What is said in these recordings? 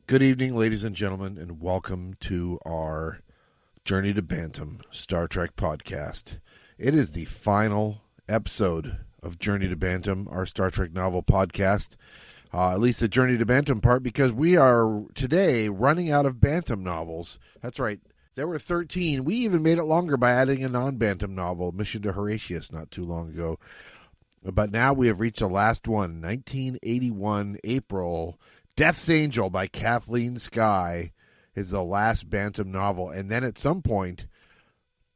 Good evening, ladies and gentlemen, and welcome to our Journey to Bantam Star Trek podcast. It is the final episode of Journey to Bantam, our Star Trek novel podcast, at least the Journey to Bantam part, because we are today running out of Bantam novels. That's right. There were 13. We even made it longer by adding a non-Bantam novel, Mission to Horatius, not too long ago. But now we have reached the last one, 1981, April. Death's Angel by Kathleen Sky is the last Bantam novel. And then at some point,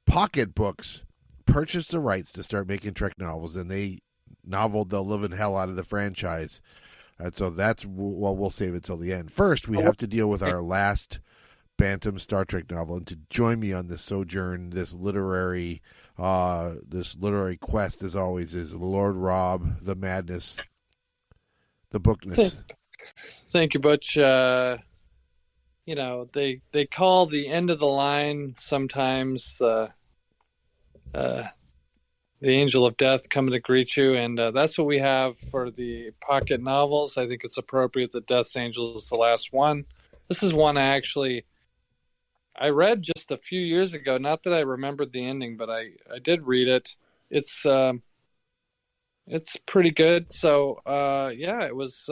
Pocket Books purchased the rights to start making Trek novels, and they noveled the living hell out of the franchise. And so that's, well, we'll save it till the end. First, we have to deal with our last Bantam Star Trek novel. And to join me on this sojourn, this literary quest, as always, is Lord Rob, the Madness, the Bookness. Thank you, Butch. They call the end of the line sometimes the angel of death coming to greet you, and that's what we have for the pocket novels. I think it's appropriate that Death's Angel is the last one. This is one I read just a few years ago. Not that I remembered the ending, but I did read it. It's pretty good. So it was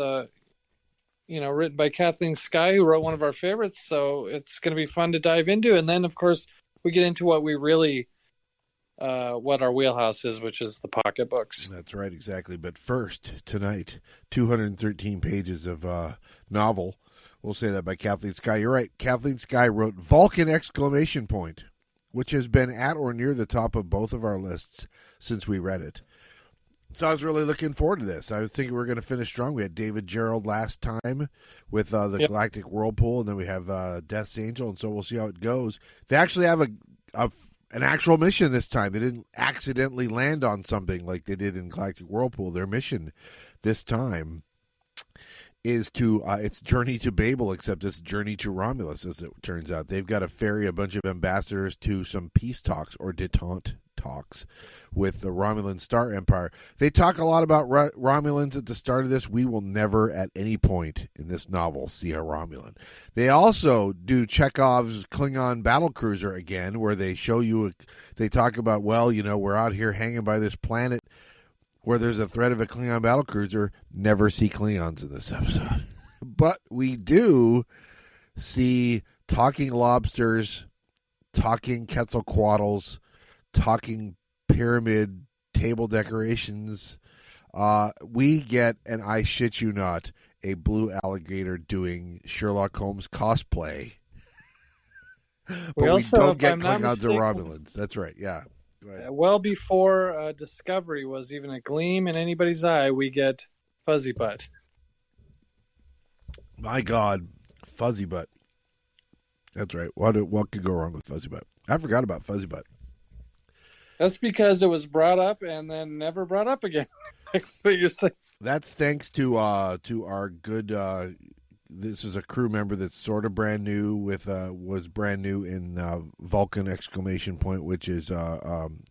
written by Kathleen Sky, who wrote one of our favorites. So it's going to be fun to dive into. And then, of course, we get into what we really, what our wheelhouse is, which is the pocket books. That's right, exactly. But first, tonight, 213 pages of novel. We'll say that by Kathleen Sky. You're right. Kathleen Sky wrote Vulcan! Which has been at or near the top of both of our lists since we read it. So I was really looking forward to this. I was thinking we were going to finish strong. We had David Gerald last time with the Galactic Whirlpool, and then we have Death's Angel, and so we'll see how it goes. They actually have an actual mission this time. They didn't accidentally land on something like they did in Galactic Whirlpool. Their mission this time is to it's Journey to Babel, except it's Journey to Romulus, as it turns out. They've got to ferry a bunch of ambassadors to some peace talks or detente talks with the Romulan Star Empire. They talk a lot about Romulans at the start of this. We will never at any point in this novel see a Romulan. They also do Chekhov's Klingon battlecruiser again, where they show you, they talk about, we're out here hanging by this planet where there's a threat of a Klingon battlecruiser. Never see Klingons in this episode. But we do see talking lobsters, talking Quetzalcoatl's, talking pyramid table decorations. We get, and I shit you not, a blue alligator doing Sherlock Holmes cosplay. But we don't get Klingons or Romulans. That's right, yeah. Well before Discovery was even a gleam in anybody's eye, we get Fuzzy Butt. My God, Fuzzy Butt. That's right. What could go wrong with Fuzzy Butt? I forgot about Fuzzy Butt. That's because it was brought up and then never brought up again. But you're saying. That's thanks to our good. This is a crew member that's sort of brand new was brand new in Vulcan! Which is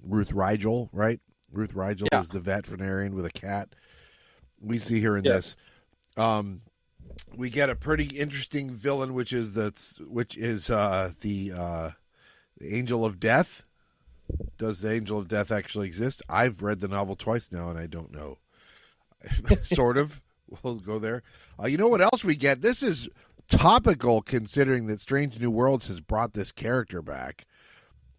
Ruth Rigel, right? Ruth Rigel is the veterinarian with a cat. We see her in this. We get a pretty interesting villain, which is the Angel of Death. Does the Angel of Death actually exist? I've read the novel twice now, and I don't know. Sort of. We'll go there. You know what else we get? This is topical, considering that Strange New Worlds has brought this character back.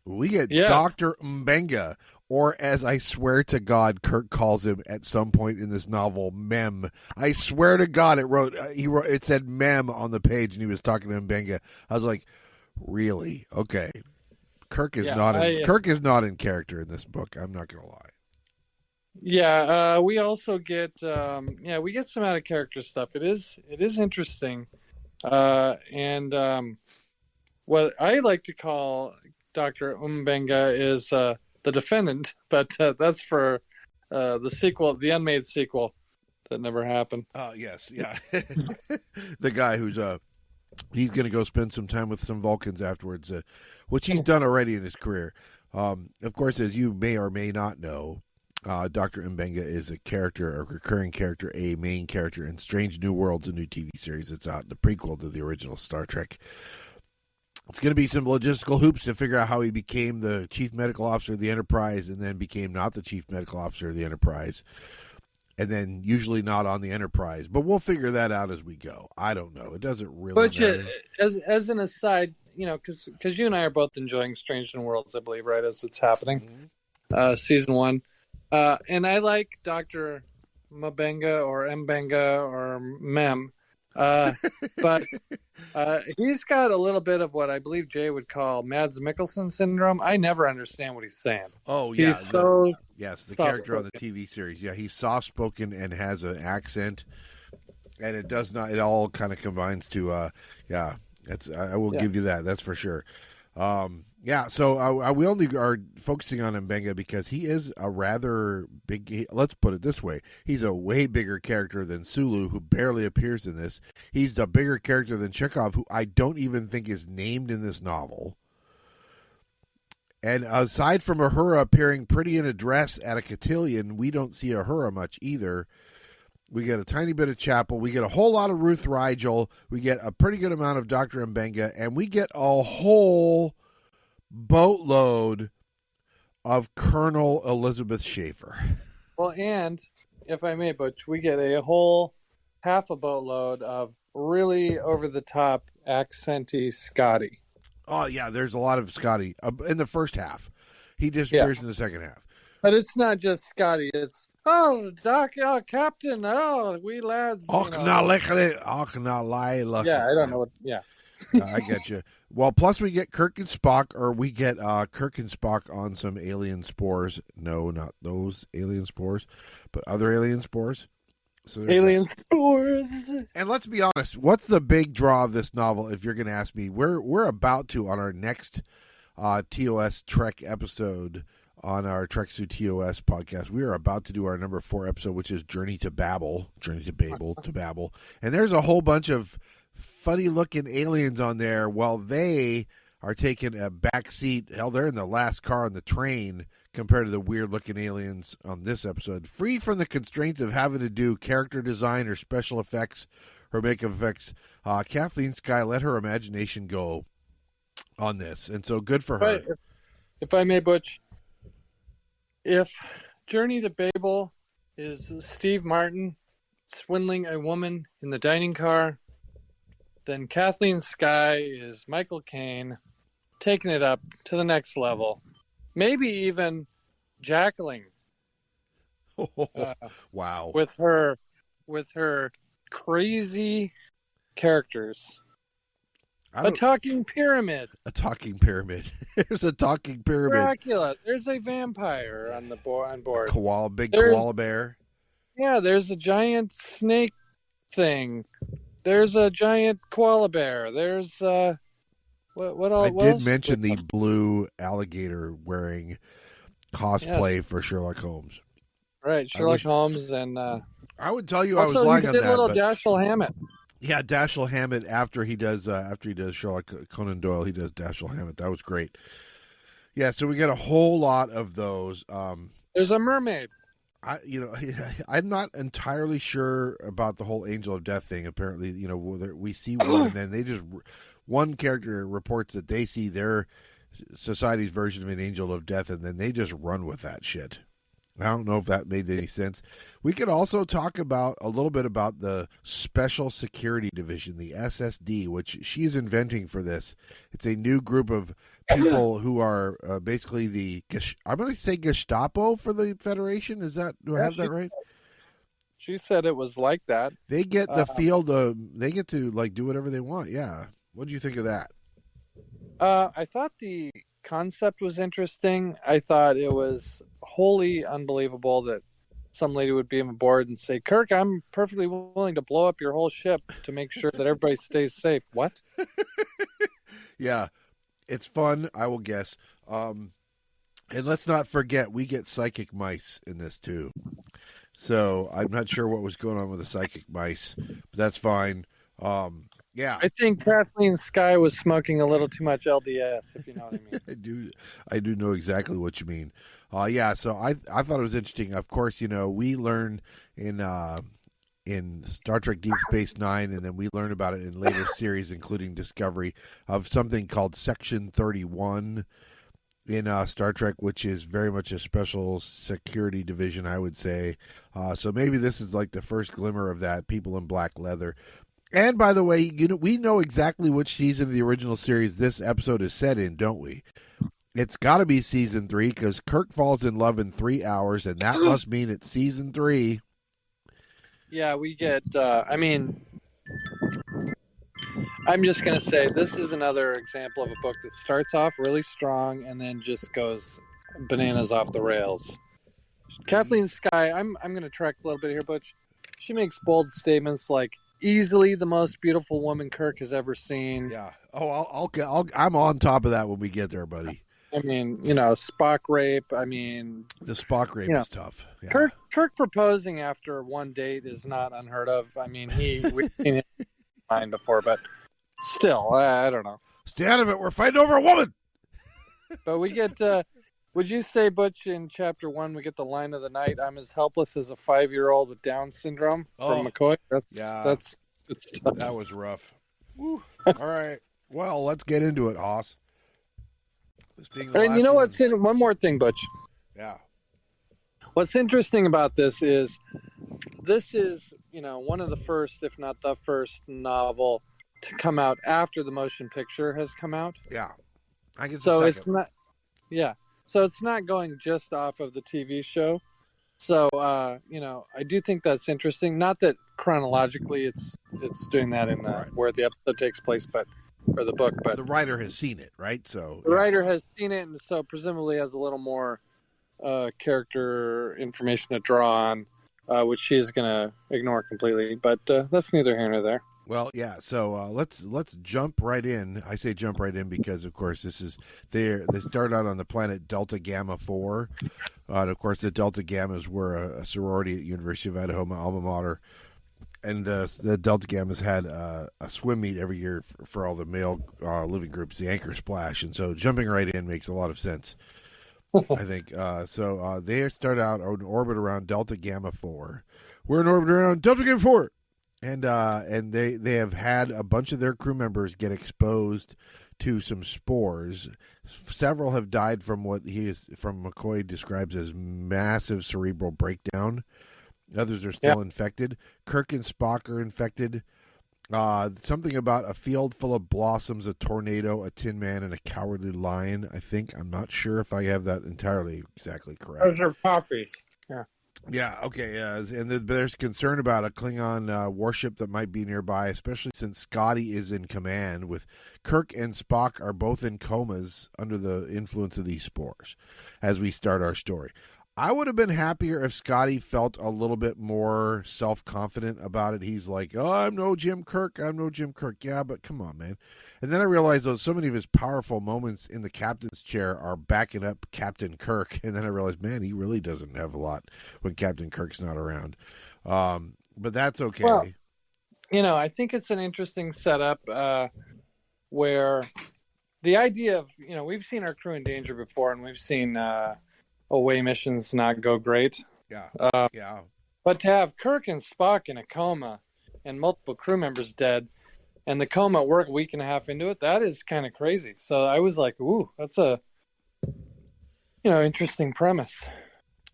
We get Dr. Mbenga, or as I swear to God, Kirk calls him at some point in this novel, Mem. I swear to God, it said Mem on the page, and he was talking to Mbenga. I was like, really? Okay. Kirk is not in character in this book. I'm not going to lie. Yeah, we also get we get some out of character stuff. It is interesting, and what I like to call Dr. Mbenga is the defendant, but that's for the sequel, the unmade sequel that never happened. Yes, yeah, the guy who's he's going to go spend some time with some Vulcans afterwards, which he's done already in his career. Of course, as you may or may not know, Dr. Mbenga is a recurring character, a main character in Strange New Worlds, a new TV series that's out, the prequel to the original Star Trek. It's going to be some logistical hoops to figure out how he became the chief medical officer of the Enterprise and then became not the chief medical officer of the Enterprise. And then usually not on the Enterprise. But we'll figure that out as we go. I don't know. It doesn't really matter. As an aside, because you and I are both enjoying Strange New Worlds, I believe, right, as it's happening. Mm-hmm. Season 1. And I like Dr. Mbenga or Mbenga or Mem. But he's got a little bit of what I believe Jay would call Mads Mikkelsen syndrome. I never understand what he's saying. Oh, yeah. He's the character on the TV series. Yeah, he's soft-spoken and has an accent. And it does not, it all kind of combines to, I will give you that. That's for sure. So we only are focusing on Mbenga because he is a rather big, let's put it this way, he's a way bigger character than Sulu, who barely appears in this. He's a bigger character than Chekhov, who I don't even think is named in this novel. And aside from Uhura appearing pretty in a dress at a cotillion, we don't see Uhura much either. We get a tiny bit of Chapel. We get a whole lot of Ruth Rigel. We get a pretty good amount of Dr. Mbenga. And we get a whole boatload of Colonel Elizabeth Schaefer. Well, and if I may, Butch, we get a whole half a boatload of really over-the-top accenty Scotty. Oh, yeah, there's a lot of Scotty in the first half. He disappears in the second half. But it's not just Scotty. It's, Captain, we lads. Yeah, I don't know what, I get you. Well, plus we get Kirk and Spock, or we get Kirk and Spock on some alien spores. No, not those alien spores, but other alien spores. So alien spores. And let's be honest, what's the big draw of this novel? If you're going to ask me, we're about to, on our next TOS Trek episode on our Trek Zoo TOS podcast, we are about to do our number 4 episode, which is Journey to Babel, and there's a whole bunch of funny-looking aliens on there while they are taking a back seat. Hell, they're in the last car on the train compared to the weird-looking aliens on this episode. Free from the constraints of having to do character design or special effects or makeup effects, Kathleen Sky let her imagination go on this, and so good for her. If I may, Butch, if Journey to Babel is Steve Martin swindling a woman in the dining car, then Kathleen Sky is Michael Caine taking it up to the next level. Maybe even Jacqueline. Wow. With her crazy characters. A talking pyramid. A talking pyramid. There's a talking pyramid. Dracula. There's a vampire on board. Koala bear. Yeah, there's a giant snake thing. There's a giant koala bear. There's what else? I did mention the blue alligator wearing cosplay for Sherlock Holmes. Right, Sherlock Holmes, and I would tell you I was lying on that. Also, little Dashiell Hammett. Yeah, Dashiell Hammett after he does Sherlock Conan Doyle, he does Dashiell Hammett. That was great. Yeah, so we get a whole lot of those. There's a mermaid. I'm not entirely sure about the whole Angel of Death thing. Apparently, we see one, and then one character reports that they see their society's version of an Angel of Death, and then they just run with that shit. I don't know if that made any sense. We could also talk about a little bit about the Special Security Division, the SSD, which she's inventing for this. It's a new group of people who are basically I'm going to say Gestapo for the Federation. Do I have that right? She said it was like that. They get the field they get to do whatever they want. Yeah. What do you think of that? I thought the concept was interesting. I thought it was wholly unbelievable that some lady would be on board and say, Kirk, I'm perfectly willing to blow up your whole ship to make sure that everybody stays safe. What? Yeah, it's fun, I will guess. And let's not forget, we get psychic mice in this too. So I'm not sure what was going on with the psychic mice, but that's fine. Yeah, I think Kathleen Sky was smoking a little too much LDS, if you know what I mean. I do know exactly what you mean. Yeah, so I thought it was interesting. Of course, we learn in Star Trek Deep Space Nine, and then we learn about it in later series, including Discovery, of something called Section 31 in Star Trek, which is very much a special security division, I would say. So maybe this is like the first glimmer of that. People in black leather. And by the way, we know exactly which season of the original series this episode is set in, don't we? It's got to be season 3 because Kirk falls in love in 3 hours, and that must mean it's season 3. Yeah, we get. I'm just gonna say this is another example of a book that starts off really strong and then just goes bananas off the rails. Kathleen Sky, I'm gonna track a little bit here, Butch. She makes bold statements like easily the most beautiful woman Kirk has ever seen. Yeah. Oh, I'm on top of that when we get there, buddy. I mean, Spock rape. I mean, the Spock rape is tough. Yeah. Kirk proposing after one date is not unheard of. I mean, we've seen it mind before, but still, I don't know. Stay out of it. We're fighting over a woman. But we get. Would you say, Butch, in chapter 1, we get the line of the night? I'm as helpless as a 5-year-old with Down syndrome from McCoy. That's good stuff. That was rough. Woo. All right. Well, let's get into it, Hoss. And you know what's in one more thing, Butch? Yeah. What's interesting about this is one of the first, if not the first novel to come out after the motion picture has come out. Yeah. I guess so it's not. Yeah. So it's not going just off of the TV show. So I do think that's interesting. Not that chronologically it's doing that in where the episode takes place, but or the book. But the writer has seen it, right? So the writer has seen it, and so presumably has a little more character information to draw on, which she is going to ignore completely. But that's neither here nor there. Well, yeah. So let's jump right in. I say jump right in because, of course, they start out on the planet Delta Gamma 4. And of course, the Delta Gammas were a sorority at University of Idaho, my alma mater, and the Delta Gammas had a swim meet every year for all the male living groups, the Anchor Splash, and so jumping right in makes a lot of sense. I think so. They start out in orbit around Delta Gamma 4. We're in orbit around Delta Gamma 4. And they have had a bunch of their crew members get exposed to some spores. Several have died from what McCoy describes as massive cerebral breakdown. Others are still infected. Kirk and Spock are infected. Something about a field full of blossoms, a tornado, a tin man, and a cowardly lion. I'm not sure if I have that entirely exactly correct. Those are poppies. Yeah. Yeah, okay, and there's concern about a Klingon warship that might be nearby, especially since Scotty is in command, with Kirk and Spock are both in comas under the influence of these spores as we start our story. I would have been happier if Scotty felt a little bit more self-confident about it. He's like, oh, I'm no Jim Kirk. Yeah, but come on, man. And then I realized so many of his powerful moments in the captain's chair are backing up Captain Kirk. And then I realized, man, he really doesn't have a lot when Captain Kirk's not around. But that's okay. Well, I think it's an interesting setup where the idea of, we've seen our crew in danger before, and we've seen away missions not go great. Yeah. But to have Kirk and Spock in a coma and multiple crew members dead, and the coma work a week and a half into it, that is kind of crazy. So I was like, ooh, that's a interesting premise.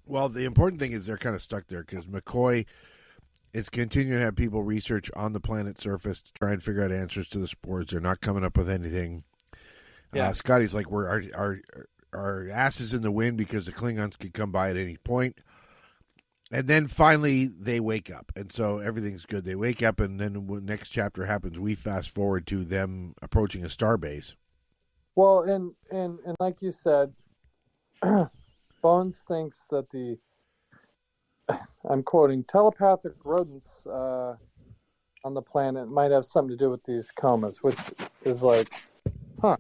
Well, the important thing is they're kind of stuck there because McCoy is continuing to have people research on the planet's surface to try and figure out answers to the spores. They're not coming up with anything. Yeah. Scotty's like, our asses in the wind because the Klingons could come by at any point. And then finally they wake up. And so everything's good. They wake up, and then when next chapter happens, we fast forward to them approaching a starbase. Well, and like you said, Bones thinks that I'm quoting, telepathic rodents on the planet might have something to do with these comas, which is like, huh.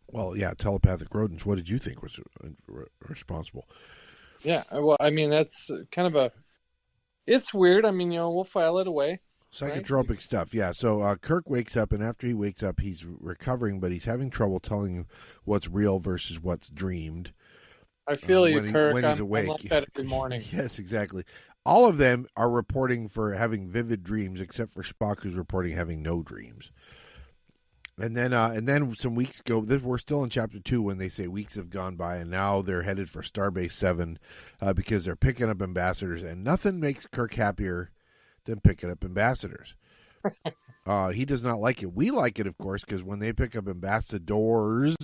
Well, yeah, telepathic rodents. What did you think was responsible? Yeah, well, I mean, that's kind of it's weird. I mean, we'll file it away. Psychotropic right? stuff, yeah. So Kirk wakes up, and after he wakes up, he's recovering, but he's having trouble telling what's real versus what's dreamed. I feel you, When Kirk. he's I'm awake. like that every morning. Yes, exactly. All of them are reporting for having vivid dreams, except for Spock, who's reporting having no dreams. And then some weeks go. We're still in chapter 2 when they say weeks have gone by, and now they're headed for Starbase 7 because they're picking up ambassadors, and nothing makes Kirk happier than picking up ambassadors. He does not like it. We like it, of course, because when they pick up ambassadors,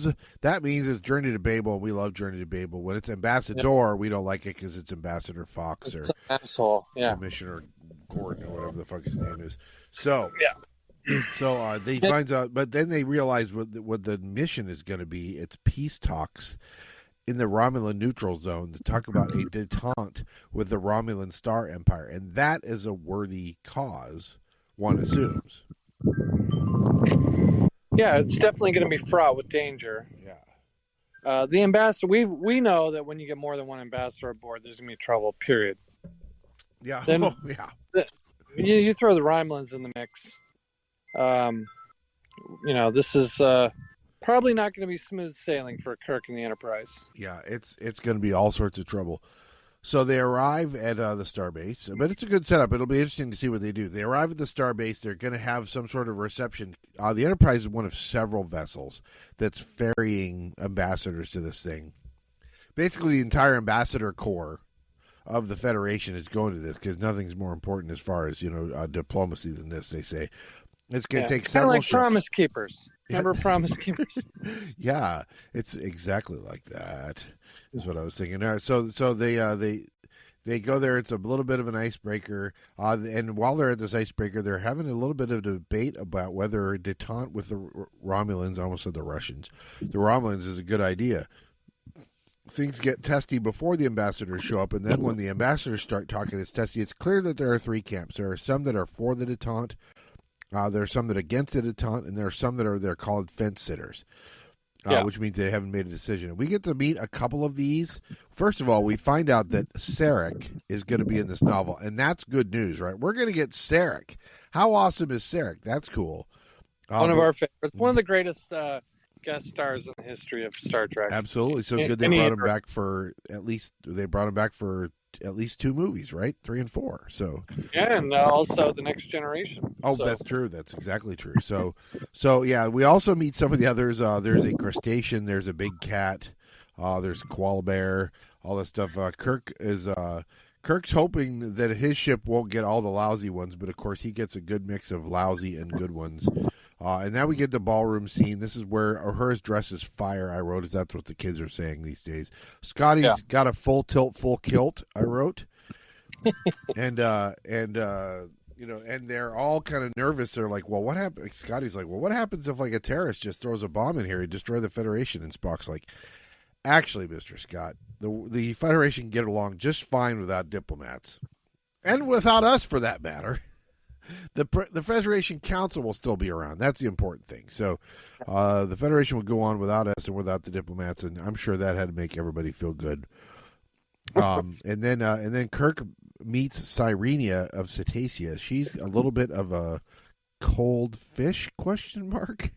that means it's Journey to Babel, and we love Journey to Babel. When it's ambassador, we don't like it because it's Ambassador Fox It's or an asshole. Yeah. Commissioner Gordon or whatever the fuck his name is. So Yeah. So they finds out, but then they realize what the mission is going to be. It's peace talks in the Romulan neutral zone to talk about a detente with the Romulan Star Empire, and that is a worthy cause, one assumes. Yeah, it's definitely going to be fraught with danger. Yeah. The ambassador, we know that when you get more than one ambassador aboard, there's going to be trouble. Period. Yeah. Then, yeah. You throw the Romulans in the mix. This is probably not going to be smooth sailing for Kirk and the Enterprise. Yeah, it's going to be all sorts of trouble. So they arrive at the starbase, but it's a good setup. It'll be interesting to see what they do. They arrive at the starbase. They're going to have some sort of reception. The Enterprise is one of several vessels that's ferrying ambassadors to this thing. Basically, the entire ambassador corps of the Federation is going to this because nothing's more important as far as diplomacy than this. They say it's going to take several like ships. Promise Keepers. Remember Promise Keepers? Yeah, it's exactly like that. Is what I was thinking. All right, so they go there. It's a little bit of an icebreaker, and while they're at this icebreaker, they're having a little bit of debate about whether detente with the Romulans, I almost said the Russians, the Romulans is a good idea. Things get testy before the ambassadors show up, and then when the ambassadors start talking, it's testy. It's clear that there are three camps. There are some that are for the detente, there are some that are against the detente, and there are some that are they're called fence sitters. Which means they haven't made a decision. We get to meet a couple of these. First of all, we find out that Sarek is going to be in this novel, and that's good news, right? We're going to get Sarek. How awesome is Sarek? That's cool. One of our favorites. One of the greatest guest stars in the history of Star Trek. Absolutely. So good they brought him back for at least 2 movies, right? 3 and 4. So yeah, and also The Next Generation. Oh, so. That's true. That's exactly true. So yeah, we also meet some of the others. There's a crustacean. There's a big cat. There's a koala bear. All that stuff. Kirk's hoping that his ship won't get all the lousy ones, but of course he gets a good mix of lousy and good ones. And now we get the ballroom scene. This is where her dress is fire, I wrote. Is that what the kids are saying these days? Scotty's got a full tilt, full kilt, I wrote. and they're all kind of nervous. They're like, well, what happened? Scotty's like, well, what happens if like a terrorist just throws a bomb in here and destroy the Federation? And Spock's like, actually, Mr. Scott, the Federation can get along just fine without diplomats. And without us, for that matter. The Federation Council will still be around. That's the important thing. So the Federation will go on without us and without the diplomats, and I'm sure that had to make everybody feel good. And then Kirk meets Cyrenia of Cetacea. She's a little bit of a cold fish, question mark.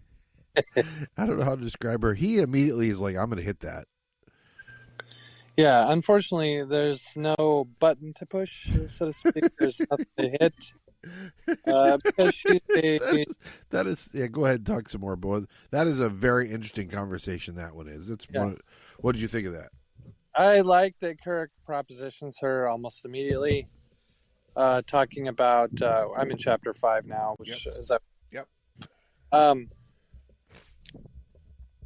I don't know how to describe her. He immediately is like, I'm going to hit that. Yeah, unfortunately, there's no button to push, so to speak. There's nothing to hit. Because she's that is yeah. Go ahead and talk some more, boy. That is a very interesting conversation. That one is. What did you think of that? I like that Kirk propositions her almost immediately, talking about. I'm in chapter 5 now, which is that. Yep.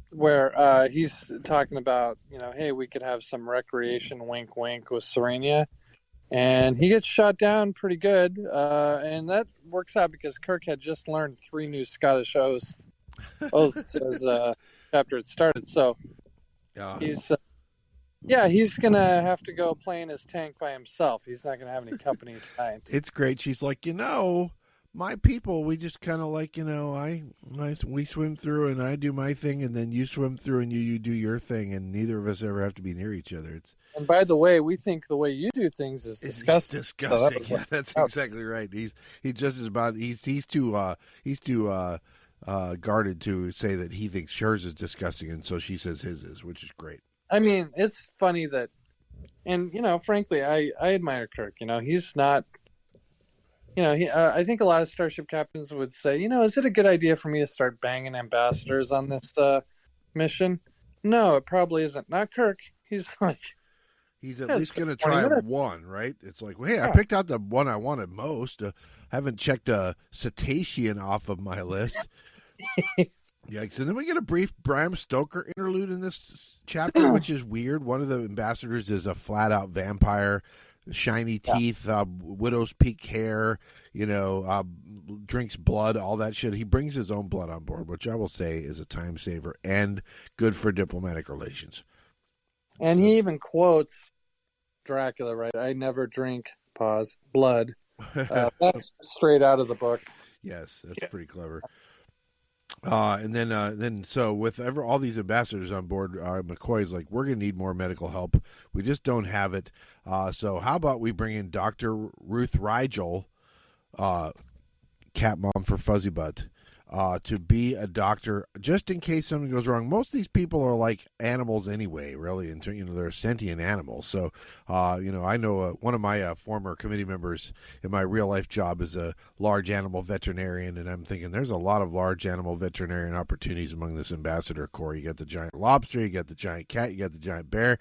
Where he's talking about, hey, we could have some recreation, wink, wink, with Serenia. And he gets shot down pretty good. And that works out because Kirk had just learned 3 new Scottish oaths as chapter had started. So he's going to have to go play in his tank by himself. He's not going to have any company tonight. It's great. She's like, my people, we just kind of like, we swim through and I do my thing and then you swim through and you do your thing and neither of us ever have to be near each other. And by the way, we think the way you do things is disgusting. It's disgusting. Yeah, that's exactly right. He's just as about he's too guarded to say that he thinks hers is disgusting, and so she says his is, which is great. I mean, it's funny that, and frankly, I admire Kirk. He's not. I think a lot of starship captains would say, is it a good idea for me to start banging ambassadors on this mission? No, it probably isn't. Not Kirk. He's like, he's at least going to try one, right? It's like, well, hey, I picked out the one I wanted most. Haven't checked a cetacean off of my list. Yikes. And then we get a brief Bram Stoker interlude in this chapter, which is weird. One of the ambassadors is a flat-out vampire, shiny teeth, widow's peak hair, drinks blood, all that shit. He brings his own blood on board, which I will say is a time saver and good for diplomatic relations. And he even quotes Dracula, right? I never drink, blood. That's straight out of the book. Yes, that's pretty clever. And then so with all these ambassadors on board, McCoy's like, we're going to need more medical help. We just don't have it. So how about we bring in Dr. Ruth Rigel, cat mom for Fuzzy Butt, to be a doctor just in case something goes wrong. Most of these people are like animals anyway, really, and they're sentient animals. So, I know one of my former committee members in my real life job is a large animal veterinarian, and I'm thinking there's a lot of large animal veterinarian opportunities among this ambassador corps. You got the giant lobster, you got the giant cat, you got the giant bear.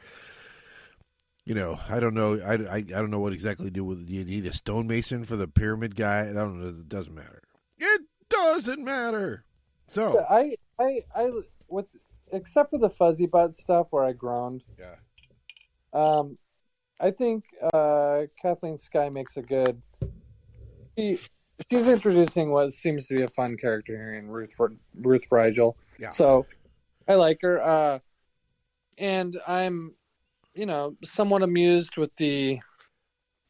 I don't know. I don't know what exactly do with. Do you need a stonemason for the pyramid guy? I don't know. It doesn't matter. It doesn't matter. So I with except for the Fuzzy Butt stuff where I groaned. Yeah. I think Kathleen Sky makes a good. She's introducing what seems to be a fun character here in Ruth Rigel. Yeah. So I like her. And I'm, somewhat amused with the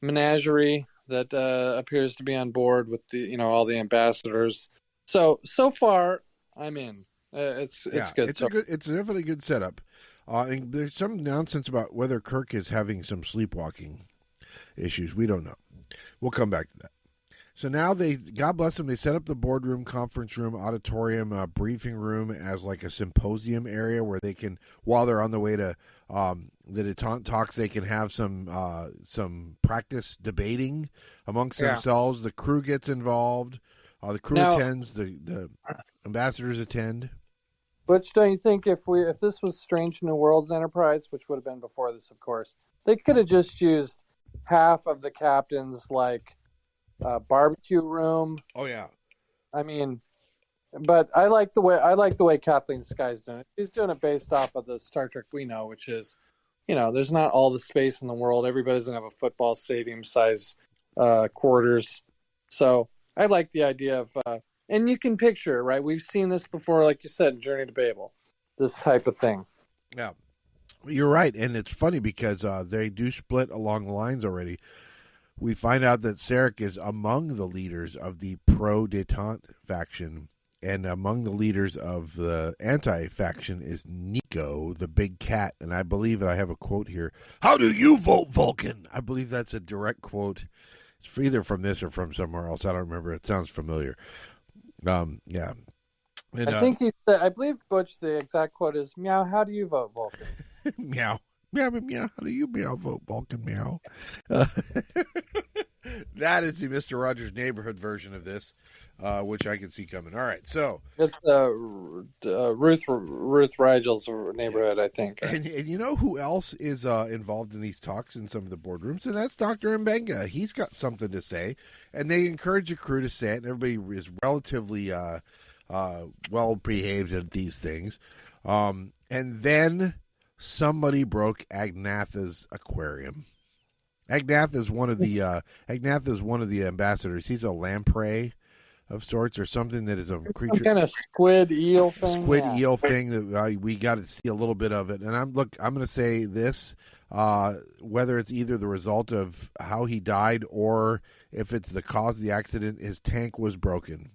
menagerie that appears to be on board with the, all the ambassadors. So far, I'm in. It's good. It's definitely a good setup. And there's some nonsense about whether Kirk is having some sleepwalking issues. We don't know. We'll come back to that. So now God bless them, they set up the boardroom, conference room, auditorium, briefing room as like a symposium area where they can, while they're on the way to the detente talks, they can have some practice debating amongst themselves. The crew gets involved. The crew attends. The ambassadors attend. Butch, don't you think if this was Strange New Worlds Enterprise, which would have been before this, of course, they could have just used half of the captain's barbecue room? Oh yeah. I mean, but I like the way Kathleen Sky's doing it. She's doing it based off of the Star Trek we know, which is, there's not all the space in the world. Everybody doesn't have a football stadium size quarters. So I like the idea of, and you can picture, right? We've seen this before, like you said, in Journey to Babel, this type of thing. Yeah, you're right, and it's funny because they do split along the lines already. We find out that Sarek is among the leaders of the pro-detente faction, and among the leaders of the anti-faction is Nico, the big cat. And I believe that I have a quote here. "How do you vote, Vulcan?" I believe that's a direct quote. It's either from this or from somewhere else. I don't remember. It sounds familiar. Yeah. And, I think he said, I believe, Butch, the exact quote is, "Meow, how do you vote, Vulcan?" Meow. Meow, meow, how do you meow vote, Vulcan? Meow. That is the Mr. Rogers' Neighborhood version of this, which I can see coming. All right, so it's Ruth Rigel's Neighborhood, I think. And you know who else is involved in these talks in some of the boardrooms, and that's Dr. Mbenga. He's got something to say, and they encourage the crew to say it, and everybody is relatively well behaved at these things. And then somebody broke Agnatha's aquarium. Agnath is one of the ambassadors. He's a lamprey of sorts, or something that is a creature, some kind of squid eel thing. Eel thing that we got to see a little bit of it. And I'm going to say this: whether it's either the result of how he died or if it's the cause of the accident, his tank was broken.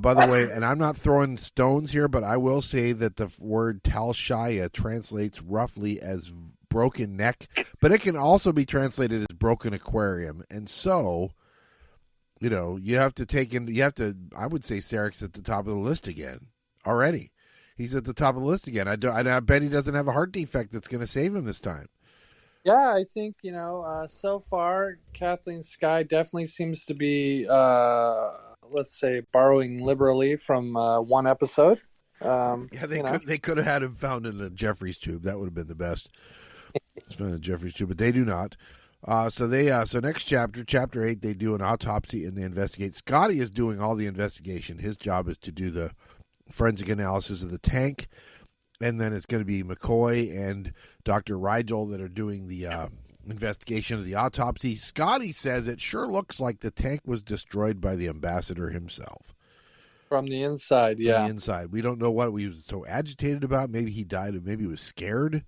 By the way, and I'm not throwing stones here, but I will say that the word Tal Shaya translates roughly as broken neck, but it can also be translated as broken aquarium. And so, you have to I would say Sarek's at the top of the list again already. He's at the top of the list again. I bet he doesn't have a heart defect that's going to save him this time. Yeah, I think, so far, Kathleen Sky definitely seems to be, let's say, borrowing liberally from one episode. They could have had him found in a Jeffries tube. That would have been the best. It's found in a Jeffries tube, but they do not. So next chapter 8, they do an autopsy and they investigate. Scotty is doing all the investigation. His job is to do the forensic analysis of the tank, and then it's going to be McCoy and Dr. Rigel that are doing the investigation of the autopsy. Scotty says it sure looks like the tank was destroyed by the ambassador himself. From the inside, yeah. From the inside. We don't know what he was so agitated about. Maybe he died, maybe he was scared.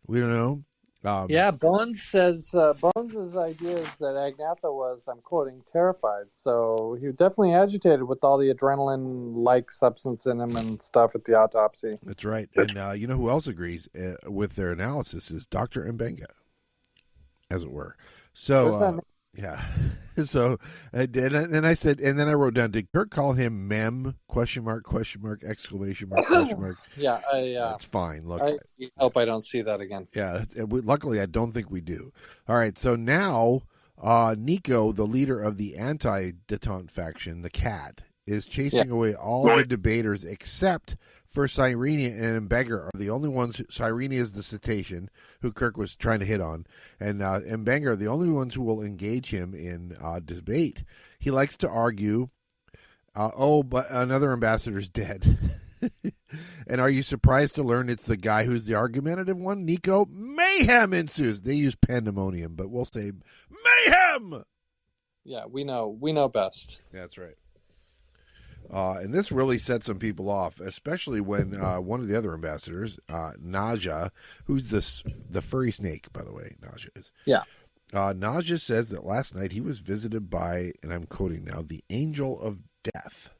We don't know. Bones says Bones' idea is that Agnatha was, I'm quoting, terrified. So he was definitely agitated with all the adrenaline-like substance in him and stuff at the autopsy. That's right. And you know who else agrees with their analysis is Dr. Mbenga, as it were. So, yeah. So, and I said, and then I wrote down, did Kirk call him Mem? Question mark, exclamation mark, question mark. Yeah, that's fine. Look, I hope I don't see that again. Yeah, luckily I don't think we do. All right, so now Nico, the leader of the anti-detente faction, the Cat, is chasing away all the debaters except for Cyrenia and Mbenga are the only ones. Cyrenia is the cetacean who Kirk was trying to hit on, and Mbenga are the only ones who will engage him in debate. He likes to argue, but another ambassador's dead. And are you surprised to learn it's the guy who's the argumentative one? Nico, mayhem ensues. They use pandemonium, but we'll say mayhem. Yeah, we know best. That's right. And this really set some people off, especially when one of the other ambassadors, Naja, who's the furry snake, by the way, Naja is. Yeah. Naja says that last night he was visited by, and I'm quoting now, the Angel of Death.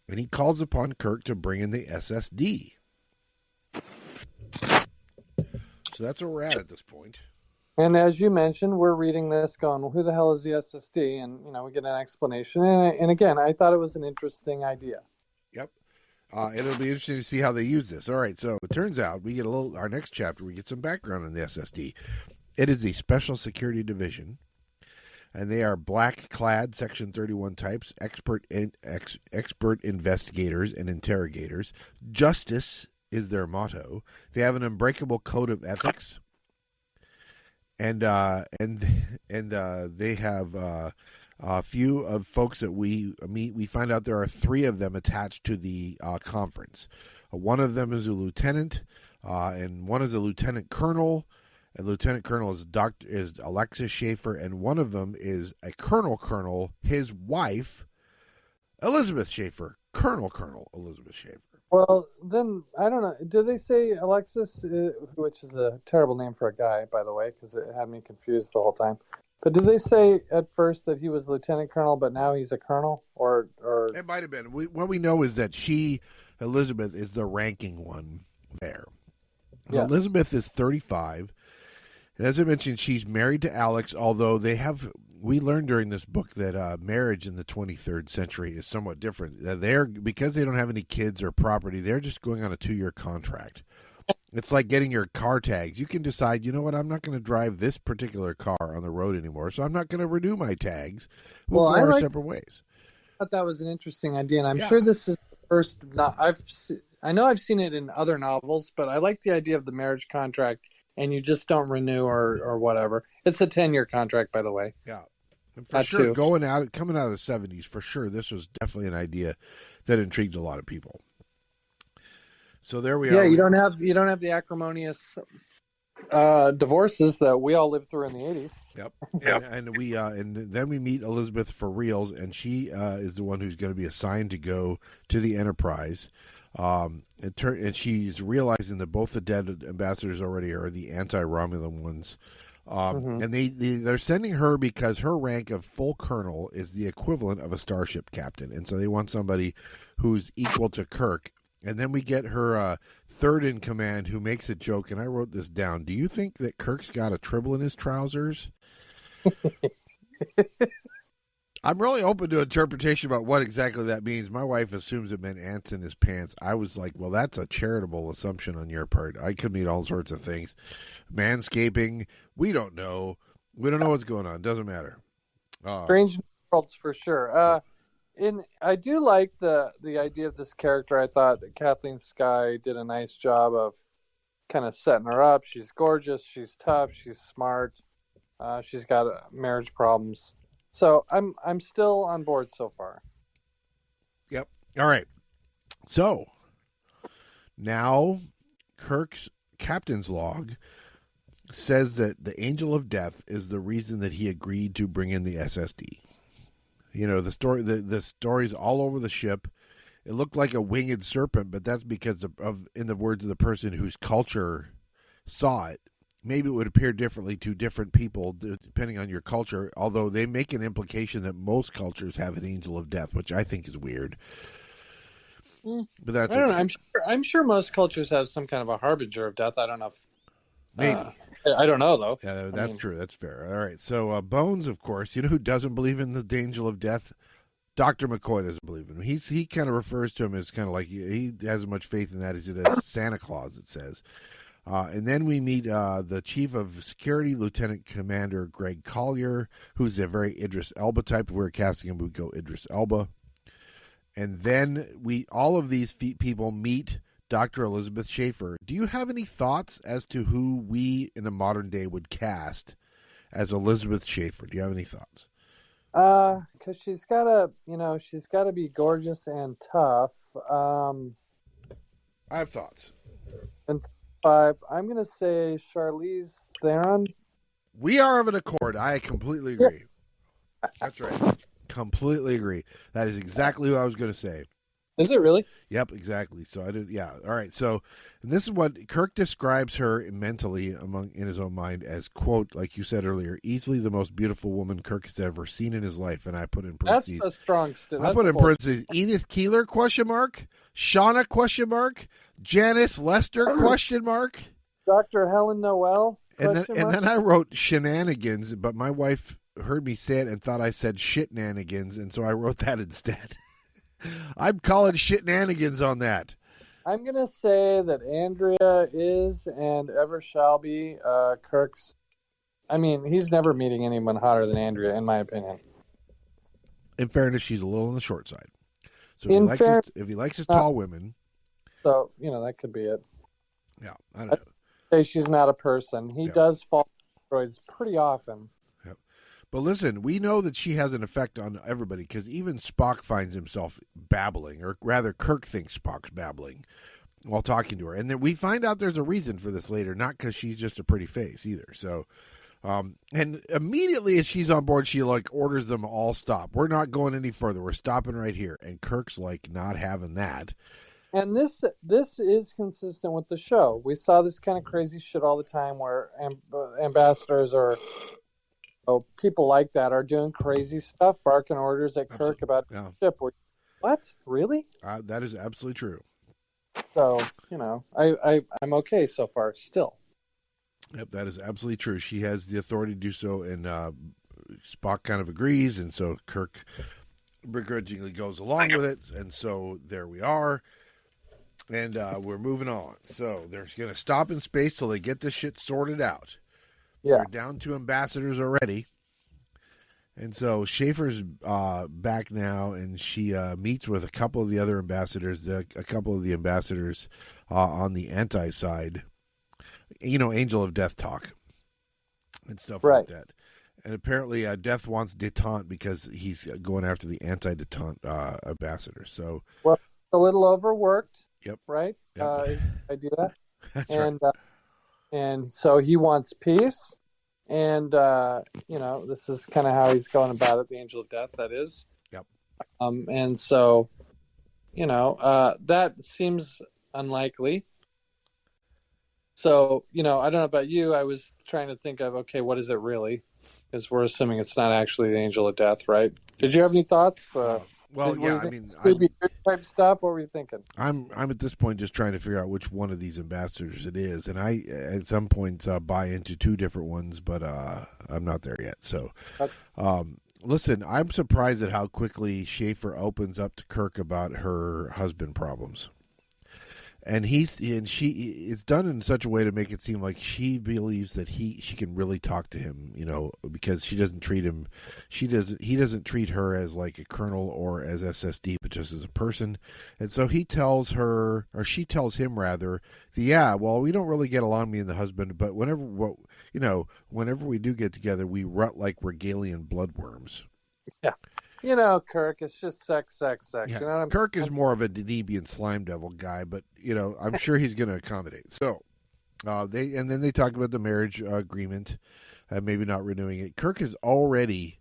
And he calls upon Kirk to bring in the SSD. So that's where we're at this point. And as you mentioned, we're reading this going, well, who the hell is the SSD? And, we get an explanation. And again, I thought it was an interesting idea. Yep. It'll be interesting to see how they use this. All right, so it turns out we get our next chapter, we get some background on the SSD. It is a special security division, and they are black-clad Section 31 types, expert investigators and interrogators. Justice is their motto. They have an unbreakable code of ethics. And they have a few of folks that we meet. We find out there are 3 of them attached to the conference. One of them is a lieutenant, and one is a lieutenant colonel. A lieutenant colonel is Alexis Schaefer, and one of them is a colonel. His wife, Elizabeth Schaefer, Colonel Elizabeth Schaefer. Well, then, I don't know. Do they say Alexis, which is a terrible name for a guy, by the way, because it had me confused the whole time. But did they say at first that he was lieutenant colonel, but now he's a colonel? Or it might have been. What we know is that Elizabeth, is the ranking one there. Yeah. Elizabeth is 35. And as I mentioned, she's married to Alex, although we learned during this book that marriage in the 23rd century is somewhat different. Because they don't have any kids or property, they're just going on a 2-year contract. It's like getting your car tags. You can decide, you know what, I'm not going to drive this particular car on the road anymore, so I'm not going to renew my tags. We'll go our separate ways. I thought that was an interesting idea, and I'm sure this is the first. I know I've seen it in other novels, but I like the idea of the marriage contract. And you just don't renew or whatever. It's a 10-year contract, by the way. Yeah. And for sure, coming out of the 70s, for sure, this was definitely an idea that intrigued a lot of people. So there we are. Yeah, you don't have the acrimonious divorces that we all lived through in the 80s. Yep. And then we meet Elizabeth for reals, and she is the one who's going to be assigned to go to the Enterprise. And she's realizing that both the dead ambassadors already are the anti-Romulan ones. And they're sending her because her rank of full colonel is the equivalent of a starship captain. And so they want somebody who's equal to Kirk. And then we get her third in command who makes a joke, and I wrote this down. Do you think that Kirk's got a tribble in his trousers? I'm really open to interpretation about what exactly that means. My wife assumes it meant ants in his pants. I was like, well, that's a charitable assumption on your part. I could mean all sorts of things. Manscaping, we don't know. We don't know what's going on. Doesn't matter. Strange worlds for sure. I do like the idea of this character. I thought that Kathleen Sky did a nice job of kind of setting her up. She's gorgeous. She's tough. She's smart. She's got marriage problems. So I'm still on board so far. Yep. All right. So now Kirk's captain's log says that the Angel of Death is the reason that he agreed to bring in the SSD. You know, the story's all over the ship. It looked like a winged serpent, but that's because of in the words of the person whose culture saw it. Maybe it would appear differently to different people depending on your culture, although they make an implication that most cultures have an angel of death, which I think is weird. But that's I don't know. I'm sure most cultures have some kind of a harbinger of death. I don't know if maybe. I don't know though. Yeah, that's true. That's fair. All right. So Bones, of course, you know who doesn't believe in the angel of death? Dr. McCoy doesn't believe in him. He kind of refers to him as kind of like he has as much faith in that as it is Santa Claus, it says. And then we meet the Chief of Security, Lieutenant Commander Greg Collier, who's a very Idris Elba type. If we were casting him, we'd go Idris Elba. And then all of these people meet Dr. Elizabeth Schaefer. Do you have any thoughts as to who we in the modern day would cast as Elizabeth Schaefer? Do you have any thoughts? Because she's got to be gorgeous and tough. I have thoughts. And I'm going to say Charlize Theron. We are of an accord. I completely agree. That's right. Completely agree. That is exactly what I was going to say. Is it really? Yep, exactly. So I did. Yeah. All right. So, and this is what Kirk describes her mentally in his own mind as, quote, like you said earlier, easily the most beautiful woman Kirk has ever seen in his life. And I put in parentheses. That's a strong. I put in parentheses Edith Keeler ? Shauna ? Janice Lester ? Dr. Helen Noel ? And then I wrote shenanigans, but my wife heard me say it and thought I said shitnanigans, and so I wrote that instead. I'm calling shitnanigans on that. I'm going to say that Andrea is and ever shall be Kirk's. I mean, he's never meeting anyone hotter than Andrea, in my opinion. In fairness, she's a little on the short side. So if he likes his tall women. So, that could be it. Yeah, I don't know. Say she's not a person. He does fall androids pretty often. Yep. But listen, we know that she has an effect on everybody because even Spock finds himself babbling, or rather Kirk thinks Spock's babbling while talking to her. And then we find out there's a reason for this later, not because she's just a pretty face either. So, and immediately as she's on board, she orders them all stop. We're not going any further. We're stopping right here. And Kirk's not having that. And this is consistent with the show. We saw this kind of crazy shit all the time where ambassadors or people like that are doing crazy stuff, barking orders at Kirk about the ship. What? Really? That is absolutely true. So, I'm okay so far still. Yep, that is absolutely true. She has the authority to do so, and Spock kind of agrees, and so Kirk begrudgingly goes along with it, and so there we are. And we're moving on. So they're going to stop in space till they get this shit sorted out. Yeah. They're down to ambassadors already. And so Schaefer's back now, and she meets with a couple of the other ambassadors, a couple of the ambassadors on the anti-side. Angel of Death talk and stuff like that. And apparently Death wants detente because he's going after the anti-detente ambassador. So, well, a little overworked. Yep. Right? Yep. I do that. That's and right. And so he wants peace. And, this is kind of how he's going about it, the Angel of Death, that is. Yep. And so, that seems unlikely. So, I don't know about you. I was trying to think of, okay, what is it really? Because we're assuming it's not actually the Angel of Death, right? Did you have any thoughts? Well, yeah, I mean, Scooby type stuff. What were you thinking? I'm at this point just trying to figure out which one of these ambassadors it is, and I at some points buy into two different ones, but I'm not there yet. So, listen, I'm surprised at how quickly Schaefer opens up to Kirk about her husband problems. And it's done in such a way to make it seem like she believes that she can really talk to him, because she doesn't treat him, he doesn't treat her as like a colonel or as SSD, but just as a person. And so he tells her, or she tells him rather, well, we don't really get along, me and the husband, but whenever we do get together, we rut like regalian bloodworms. Yeah. Kirk, it's just sex. Yeah. You know what I'm Kirk is more of a Denebian slime devil guy, but I'm sure he's going to accommodate. So then they talk about the marriage agreement, maybe not renewing it. Kirk is already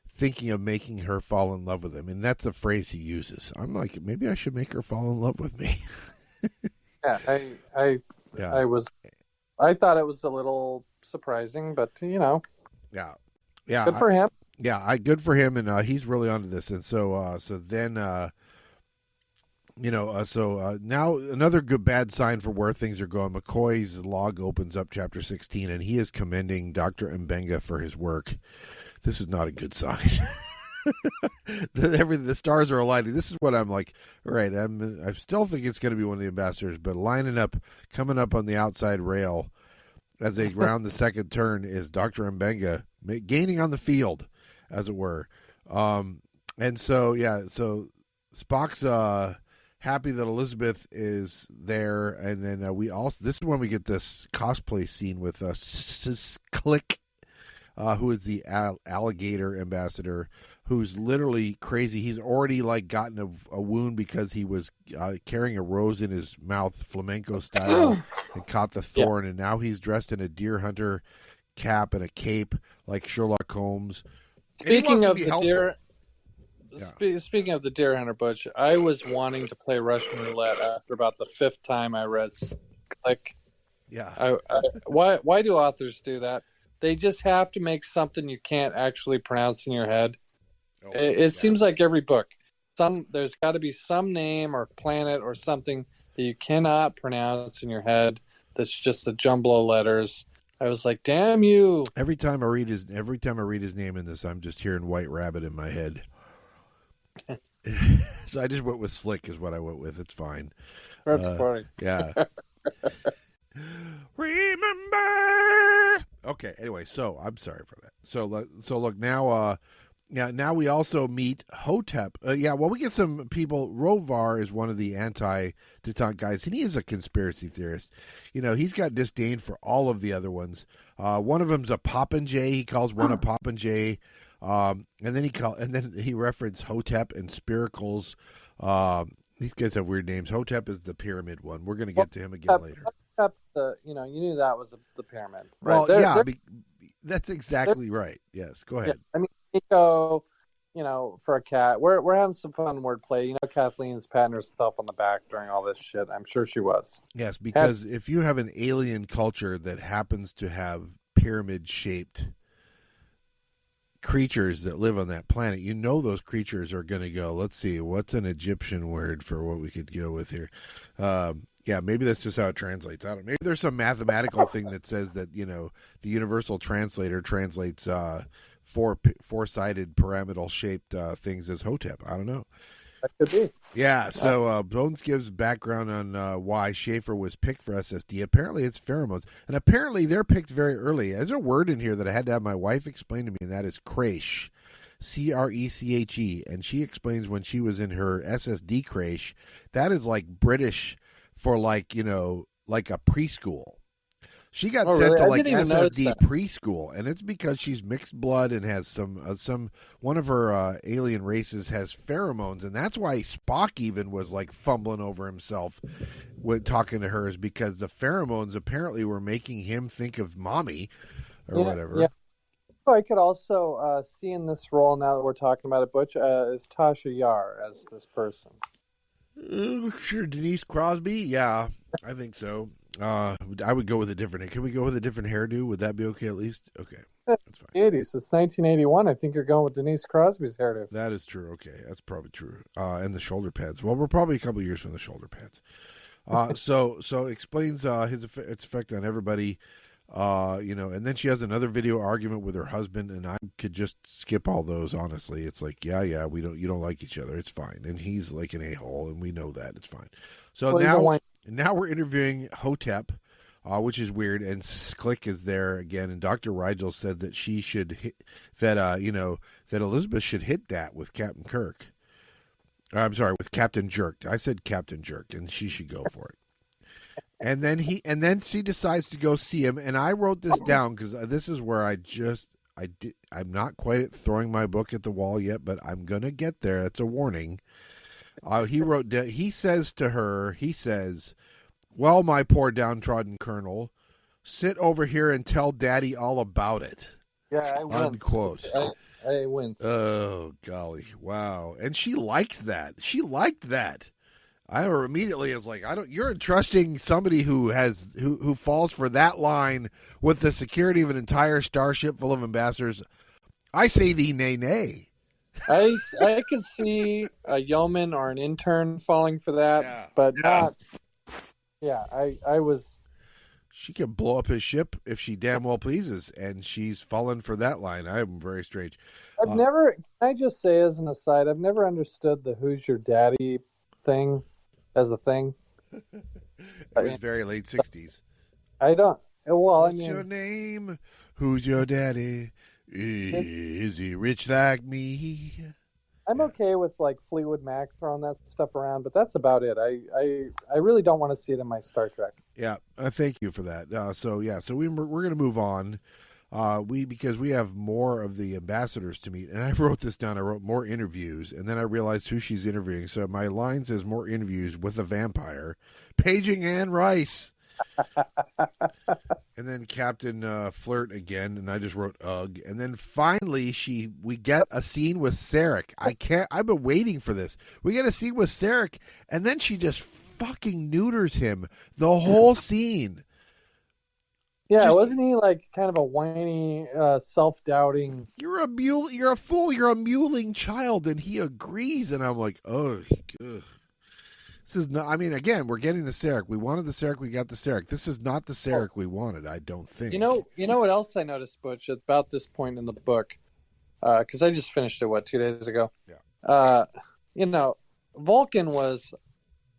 thinking of making her fall in love with him, and that's the phrase he uses. I'm like, maybe I should make her fall in love with me. Yeah, I thought it was a little surprising, but Yeah. Good for him. Yeah, good for him, and he's really onto this. And so then now another bad sign for where things are going. McCoy's log opens up chapter 16, and he is commending Dr. Mbenga for his work. This is not a good sign. The stars are aligning. This is what I'm like. All right, I still think it's going to be one of the ambassadors, but coming up on the outside rail as they round the second turn is Dr. Mbenga gaining on the field, as it were. And so Spock's happy that Elizabeth is there, and then this is when we get this cosplay scene with Click, who is the alligator ambassador, who's literally crazy. He's already gotten a wound because he was carrying a rose in his mouth, flamenco style, and caught the thorn, and now he's dressed in a deer hunter cap and a cape like Sherlock Holmes. Speaking of the deer hunter, Butch, I was wanting to play Russian roulette after about the fifth time I read Click. Yeah. Why do authors do that? They just have to make something you can't actually pronounce in your head. It seems like every book, there's got to be some name or planet or something that you cannot pronounce in your head. That's just a jumble of letters. I was like, "Damn you!" Every time I read his name in this, I'm just hearing White Rabbit in my head. So I just went with Slick, is what I went with. It's fine. That's funny. Yeah. Remember. Okay. Anyway, so I'm sorry for that. So look now. Now we also meet Hotep. We get some people. Rovar is one of the anti-Detente guys, and he is a conspiracy theorist. He's got disdain for all of the other ones. One of them's a popinjay. He calls one a popinjay. And then he referenced Hotep and spiracles. These guys have weird names. Hotep is the pyramid one. We're going to get to him again later. Hotep, you knew that was the pyramid. Right? Well, that's exactly right. Yes, go ahead. Yeah, I mean, Nico, for a cat, we're having some fun wordplay. Kathleen's patting herself on the back during all this shit. I'm sure she was. Yes, because if you have an alien culture that happens to have pyramid-shaped creatures that live on that planet, those creatures are going to go, let's see, what's an Egyptian word for what we could go with here? Maybe that's just how it translates. I don't know. Maybe there's some mathematical thing that says that, the universal translator translates four-sided pyramidal-shaped things as Hotep. I don't know. That could be. Yeah, so Bones gives background on why Schaefer was picked for SSD. Apparently it's pheromones. And apparently they're picked very early. There's a word in here that I had to have my wife explain to me, and that is creche. Creche. And she explains when she was in her SSD creche, that is like British for like a preschool. She got sent to SSD preschool, and it's because she's mixed blood and has one of her alien races has pheromones, and that's why Spock even was fumbling over himself with talking to her, is because the pheromones apparently were making him think of mommy or whatever. Yeah. I could also see in this role, now that we're talking about it, Butch, is Tasha Yar as this person. Sure, Denise Crosby. Yeah, I think so. I would go with a different. Can we go with a different hairdo? Would that be okay at least? Okay, that's fine. 80s. It's 1981. I think you're going with Denise Crosby's hairdo. That is true. Okay, that's probably true. And the shoulder pads. Well, we're probably a couple years from the shoulder pads. So explains its effect on everybody. And then she has another video argument with her husband, and I could just skip all those. Honestly, it's like, yeah, you don't like each other. It's fine, and he's like an a-hole, and we know that. It's fine. So now we're interviewing Hotep, which is weird, and Click is there again, and Dr. Rigel said that she should hit that Elizabeth should hit that with Captain Kirk. I'm sorry, with Captain Jerk. I said Captain Jerk, and she should go for it. And then she decides to go see him, and I wrote this down because this is where I'm not quite at throwing my book at the wall yet, but I'm gonna get there. That's a warning. He says to her, "Well, my poor downtrodden colonel, sit over here and tell Daddy all about it." Yeah, I unquote. I winced. Oh golly, wow! And she liked that. I immediately was like, you're entrusting somebody who falls for that line with the security of an entire starship full of ambassadors. I say thee nay. I could see a yeoman or an intern falling for that, but not. Yeah, I was. She can blow up his ship if she damn well pleases, and she's fallen for that line. I am very strange. Can I just say as an aside, I've never understood the "Who's your daddy" thing as a thing. It was very late 60s. I don't. Well, What's your name? Who's your daddy? Is he rich like me? I'm okay with like Fleetwood Mac throwing that stuff around, but that's about it. I really don't want to see it in my Star Trek. Yeah, thank you for that. So we're going to move on. Because we have more of the ambassadors to meet, and I wrote this down. I wrote more interviews, and then I realized who she's interviewing. So my line says more interviews with a vampire, paging Anne Rice, and then Captain Flirt again, and I just wrote ugh. And then finally we get a scene with Sarek. I've been waiting for this. We get a scene with Sarek, and then she just fucking neuters him the whole scene. Yeah, wasn't he like kind of a whiny, self-doubting? You're a mule. You're a fool. You're a mewling child, and he agrees. And I'm like, oh, ugh. This is not. I mean, again, we're getting the Sarek. We wanted the Sarek. We got the Sarek. This is not the Sarek we wanted. I don't think. You know what else I noticed, Butch, about this point in the book, because I just finished it 2 days ago. Yeah. Vulcan was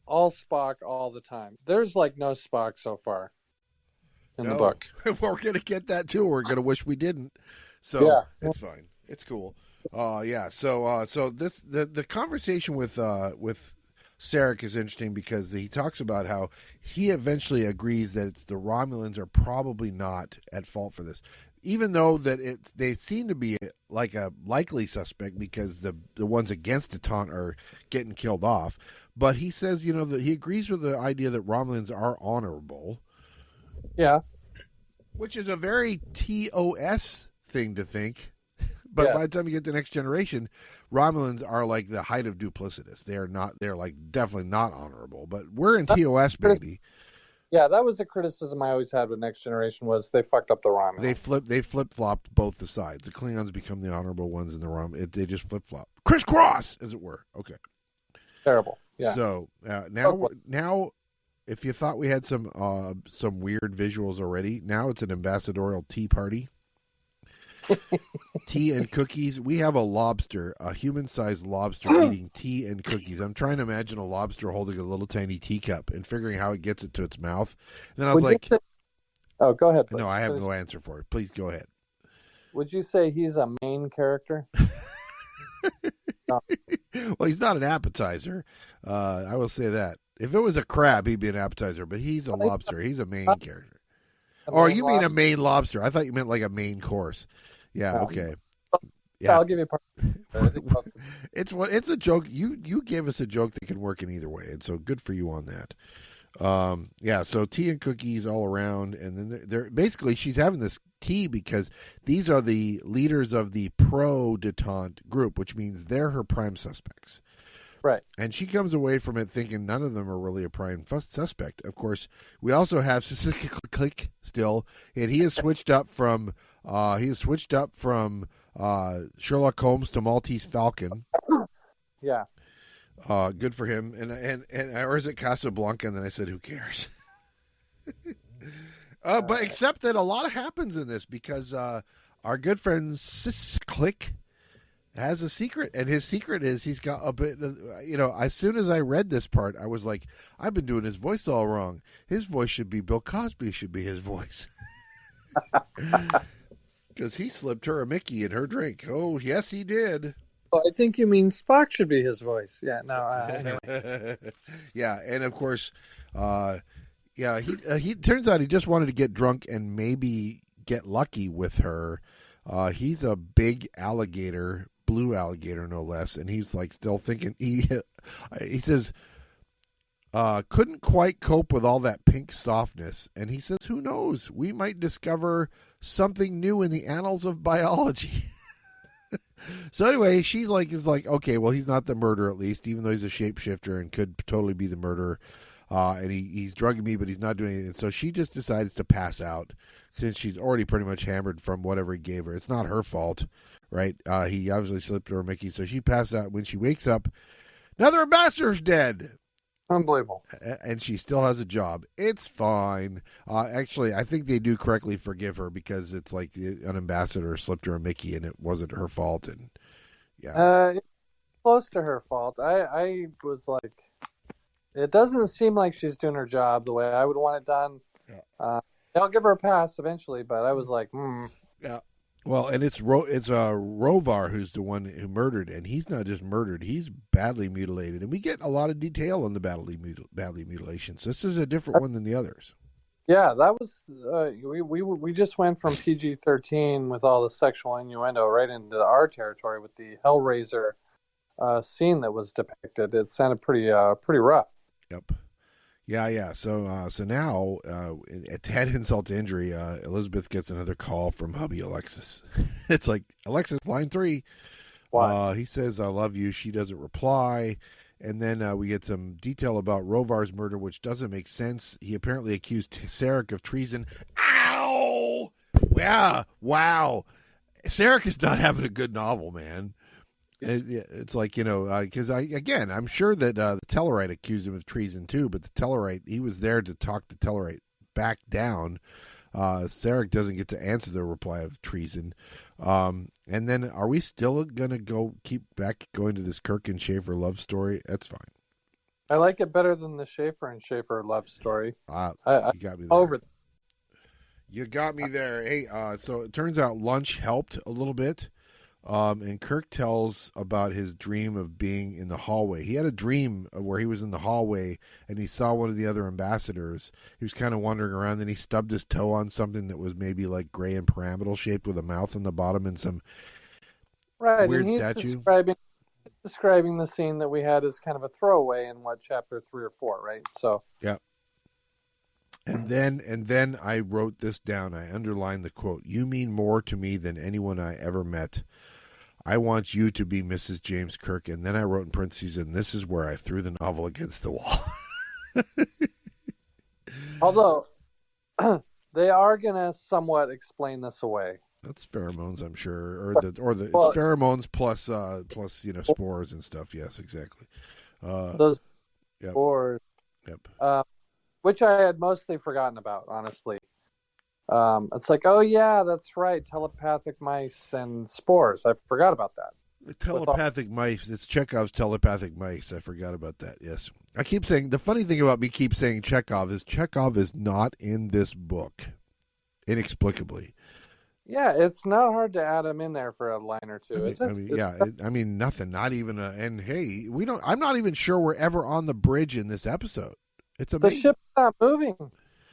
all Spock all the time. There's like no Spock so far. In the book. We're going to get that too. We're going to wish we didn't. So it's fine. It's cool. So the conversation with Sarek is interesting because he talks about how he eventually agrees that the Romulans are probably not at fault for this, even though that they seem to be like a likely suspect because the ones against Detente are getting killed off. But he says, that he agrees with the idea that Romulans are honorable. Yeah. Which is a very TOS thing to think. But by the time you get to the Next Generation, Romulans are like the height of duplicitous. They're like definitely not honorable. But we're in TOS, baby. Yeah, that was the criticism I always had with Next Generation was they fucked up the Romulans. They flip-flopped both the sides. The Klingons become the honorable ones and they just flip-flop. Crisscross, as it were. Okay. Terrible. Yeah. So now if you thought we had some weird visuals already, now it's an ambassadorial tea party. Tea and cookies. We have a human-sized lobster eating tea and cookies. I'm trying to imagine a lobster holding a little tiny teacup and figuring how it gets it to its mouth. And then I was go ahead. No, I have no answer for it. Please go ahead. Would you say he's a main character? No. Well, he's not an appetizer. I will say that. If it was a crab, he'd be an appetizer, but he's a lobster. He's a main character. Or you mean a main lobster? I thought you meant like a main course. Yeah, okay. Yeah, I'll give you a part. It's a joke. You gave us a joke that can work in either way, and so good for you on that. So tea and cookies all around, and then they're basically she's having this tea because these are the leaders of the pro-detente group, which means they're her prime suspects. Right. And she comes away from it thinking none of them are really a prime suspect. Of course, we also have Click still, and he has switched up from Sherlock Holmes to Maltese Falcon. Yeah. Good for him. And or is it Casablanca? And then I said, who cares? But except that a lot happens in this because our good friend Click has a secret, and his secret is he's got a bit of, as soon as I read this part, I was like, I've been doing his voice all wrong. His voice should be Bill Cosby, should be his voice. Because he slipped her a Mickey in her drink. Oh, yes, he did. Oh, I think you mean Spock should be his voice. Yeah, no, anyway. Yeah, and of course, he turns out he just wanted to get drunk and maybe get lucky with her. He's a big alligator, blue alligator no less, and he's like still thinking. He says couldn't quite cope with all that pink softness, and he says, who knows, we might discover something new in the annals of biology. So anyway, she's like, okay, well, he's not the murderer, at least, even though he's a shapeshifter and could totally be the murderer. And he's drugging me, but he's not doing anything. So she just decides to pass out since she's already pretty much hammered from whatever he gave her. It's not her fault, right? He obviously slipped her a Mickey. So she passed out. When she wakes up, another ambassador's dead. Unbelievable. And she still has a job. It's fine. Actually, I think they do correctly forgive her because it's like an ambassador slipped her a Mickey and it wasn't her fault. And yeah, it's close to her fault. I was like, it doesn't seem like she's doing her job the way I would want it done. Yeah. I'll give her a pass eventually, but I was like, Yeah. Well, and it's Rovar who's the one who murdered, and he's not just murdered; he's badly mutilated, and we get a lot of detail on the badly mutilations. This is a different one than the others. Yeah, that was we just went from PG-13 with all the sexual innuendo right into our territory with the Hellraiser scene that was depicted. It sounded pretty rough. Yep. Yeah. So now, at head insult to injury, Elizabeth gets another call from hubby Alexis. It's like, Alexis, line 3. He says, I love you. She doesn't reply. And then we get some detail about Rovar's murder, which doesn't make sense. He apparently accused Sarek of treason. Ow! Yeah, wow. Sarek is not having a good novel, man. It's like, because I'm sure that the Tellarite accused him of treason too, but the Tellarite, he was there to talk the Tellarite back down. Sarek doesn't get to answer the reply of treason. And then are we still going to keep going to this Kirk and Schaefer love story? That's fine. I like it better than the Schaefer and Schaefer love story. You got me there. Over. You got me there. Hey, so it turns out lunch helped a little bit. And Kirk tells about his dream of being in the hallway. He had a dream where he was in the hallway and he saw one of the other ambassadors. He was kind of wandering around, then he stubbed his toe on something that was maybe like gray and pyramidal shaped with a mouth on the bottom and some weird and he's statue. Describing the scene that we had as kind of a throwaway in chapter 3 or 4, right? So yeah. And then I wrote this down. I underlined the quote. You mean more to me than anyone I ever met. I want you to be Mrs. James Kirk. And then I wrote in parentheses, and this is where I threw the novel against the wall. Although they are going to somewhat explain this away. That's pheromones, I'm sure, it's pheromones plus spores and stuff. Yes, exactly. Those spores. Yep. Which I had mostly forgotten about, honestly. It's like, oh yeah, that's right, telepathic mice and spores. I forgot about that. Telepathic mice. It's Chekhov's telepathic mice. I forgot about that. Yes. I keep saying, the funny thing about me keep saying Chekhov is not in this book, inexplicably. Yeah, it's not hard to add him in there for a line or two, is it? Nothing. Not even and hey, I'm not even sure we're ever on the bridge in this episode. It's amazing. The ship's not moving.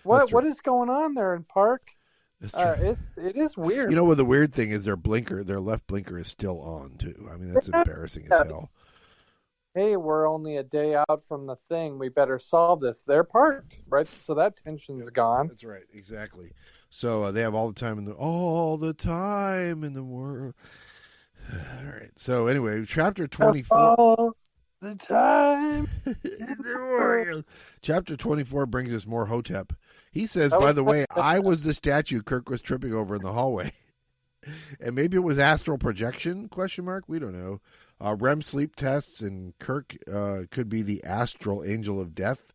What is going on there in Park? That's true. It is weird. You know what the weird thing is? Their left blinker is still on too. I mean, that's embarrassing as hell. Hey, we're only a day out from the thing. We better solve this. They're parked, right? So that tension's gone. That's right, exactly. So they have all the time in the world. All right. So anyway, chapter 24. the time. Chapter 24 brings us more Hotep. He says, by the way, I was the statue Kirk was tripping over in the hallway. And maybe it was astral projection, ? We don't know. REM sleep tests, and Kirk could be the astral angel of death.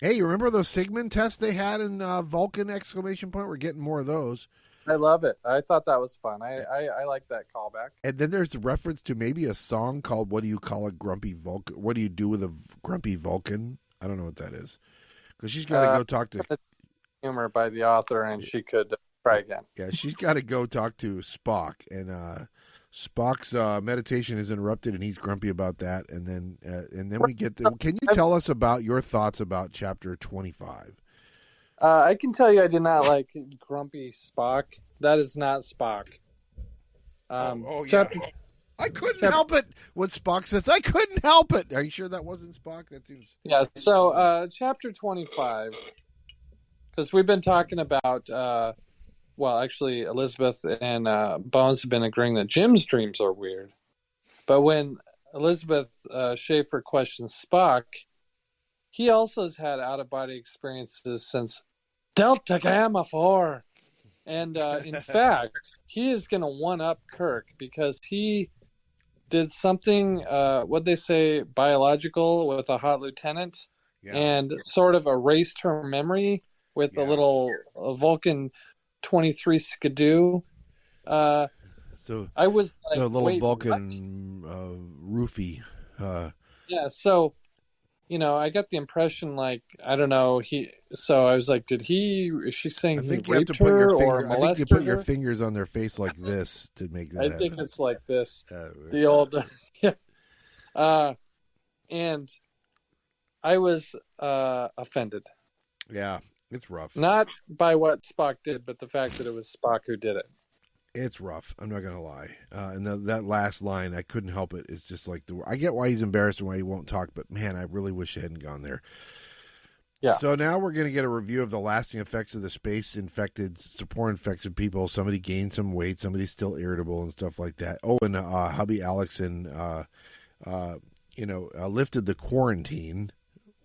Hey, you remember those Sigmund tests they had in Vulcan, ? We're getting more of those. I love it. I thought that was fun. I like that callback. And then there's a reference to maybe a song called "What Do You Call a Grumpy Vulcan?" What do you do with a grumpy Vulcan? I don't know what that is, because she's got to go talk to humor by the author, and she could try again. Yeah, she's got to go talk to Spock, and Spock's meditation is interrupted, and he's grumpy about that. And then we get the. Can you tell us about your thoughts about Chapter 25? I can tell you I did not like grumpy Spock. That is not Spock. Yeah. I couldn't help it. What Spock says, I couldn't help it. Are you sure that wasn't Spock? That seems. Yeah. So, Chapter 25, because we've been talking about. Actually, Elizabeth and Bones have been agreeing that Jim's dreams are weird. But when Elizabeth Schaefer questions Spock, he also has had out-of-body experiences since Delta Gamma 4. And in fact, he is going to one-up Kirk because he did something, what'd they say, biological with a hot lieutenant, and sort of erased her memory with a little Vulcan 23 skidoo. So I was like, so a little wait, Vulcan roofie. So I got the impression, like, I don't know, so I was like, is she saying he raped her or molested her? I think you put your fingers on their face like this to make that happen. think it's like this. The old, and I was offended. Yeah, it's rough. Not by what Spock did, but the fact that it was Spock who did it. It's rough. I'm not going to lie. And that last line, I couldn't help it. It's just like, I get why he's embarrassed and why he won't talk, but man, I really wish it hadn't gone there. Yeah. So now we're going to get a review of the lasting effects of the space-infected, spore-infected people. Somebody gained some weight. Somebody's still irritable and stuff like that. Oh, and hubby Alex lifted the quarantine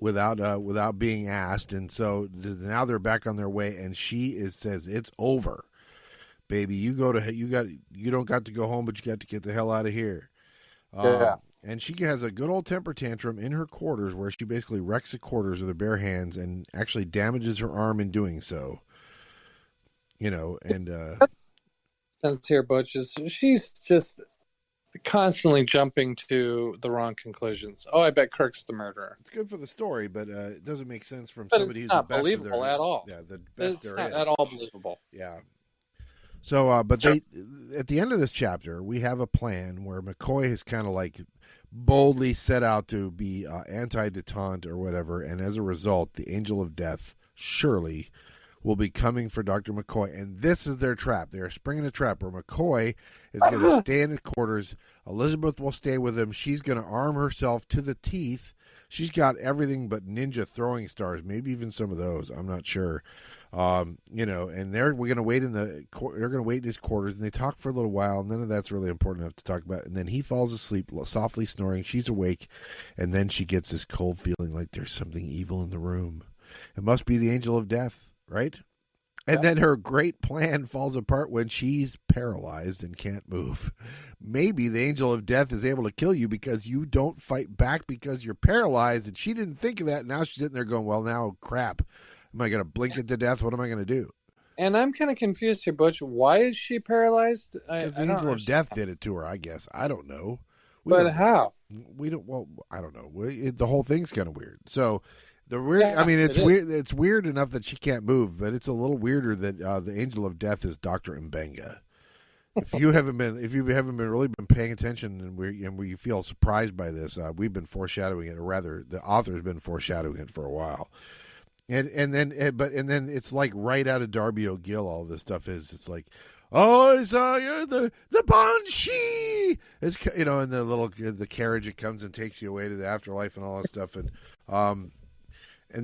without being asked, and so now they're back on their way, and she says it's over. Baby, you don't got to go home, but you got to get the hell out of here. And she has a good old temper tantrum in her quarters where she basically wrecks the quarters with her bare hands and actually damages her arm in doing so. Sense here, Butch, is she's just constantly jumping to the wrong conclusions. Oh, I bet Kirk's the murderer. It's good for the story, but it doesn't make sense from but somebody who's not the best believable at all. Yeah, the best there is. It's not at all believable. Yeah. So, but sure. At the end of this chapter, we have a plan where McCoy has kind of like boldly set out to be anti-detente or whatever, and as a result, the Angel of Death surely will be coming for Dr. McCoy, and this is their trap. They are springing a trap where McCoy is going to stay in his quarters. Elizabeth will stay with him. She's going to arm herself to the teeth. She's got everything but ninja throwing stars, maybe even some of those. I'm not sure. And we're going to wait they're going to wait in his quarters, and they talk for a little while. None of that's really important enough to talk about. And then he falls asleep, softly snoring. She's awake, and then she gets this cold feeling like there's something evil in the room. It must be the Angel of Death, right? And then her great plan falls apart when she's paralyzed and can't move. Maybe the Angel of Death is able to kill you because you don't fight back because you're paralyzed, and she didn't think of that. Now she's sitting there going, well, now, crap. Am I going to blink it to death? What am I going to do? And I'm kind of confused here, Butch. Why is she paralyzed? Because the Angel of Death did it to her, I guess. I don't know. How? I don't know. The whole thing's kind of weird. So... it's weird. It's weird enough that she can't move, but it's a little weirder that the Angel of Death is Dr. Mbenga. If you haven't really been paying attention, and we feel surprised by this, we've been foreshadowing it, or rather, the author's been foreshadowing it for a while. And then it's like right out of Darby O'Gill. All this stuff is. It's like, oh, it's the Banshee. It's and the carriage it comes and takes you away to the afterlife and all that stuff, and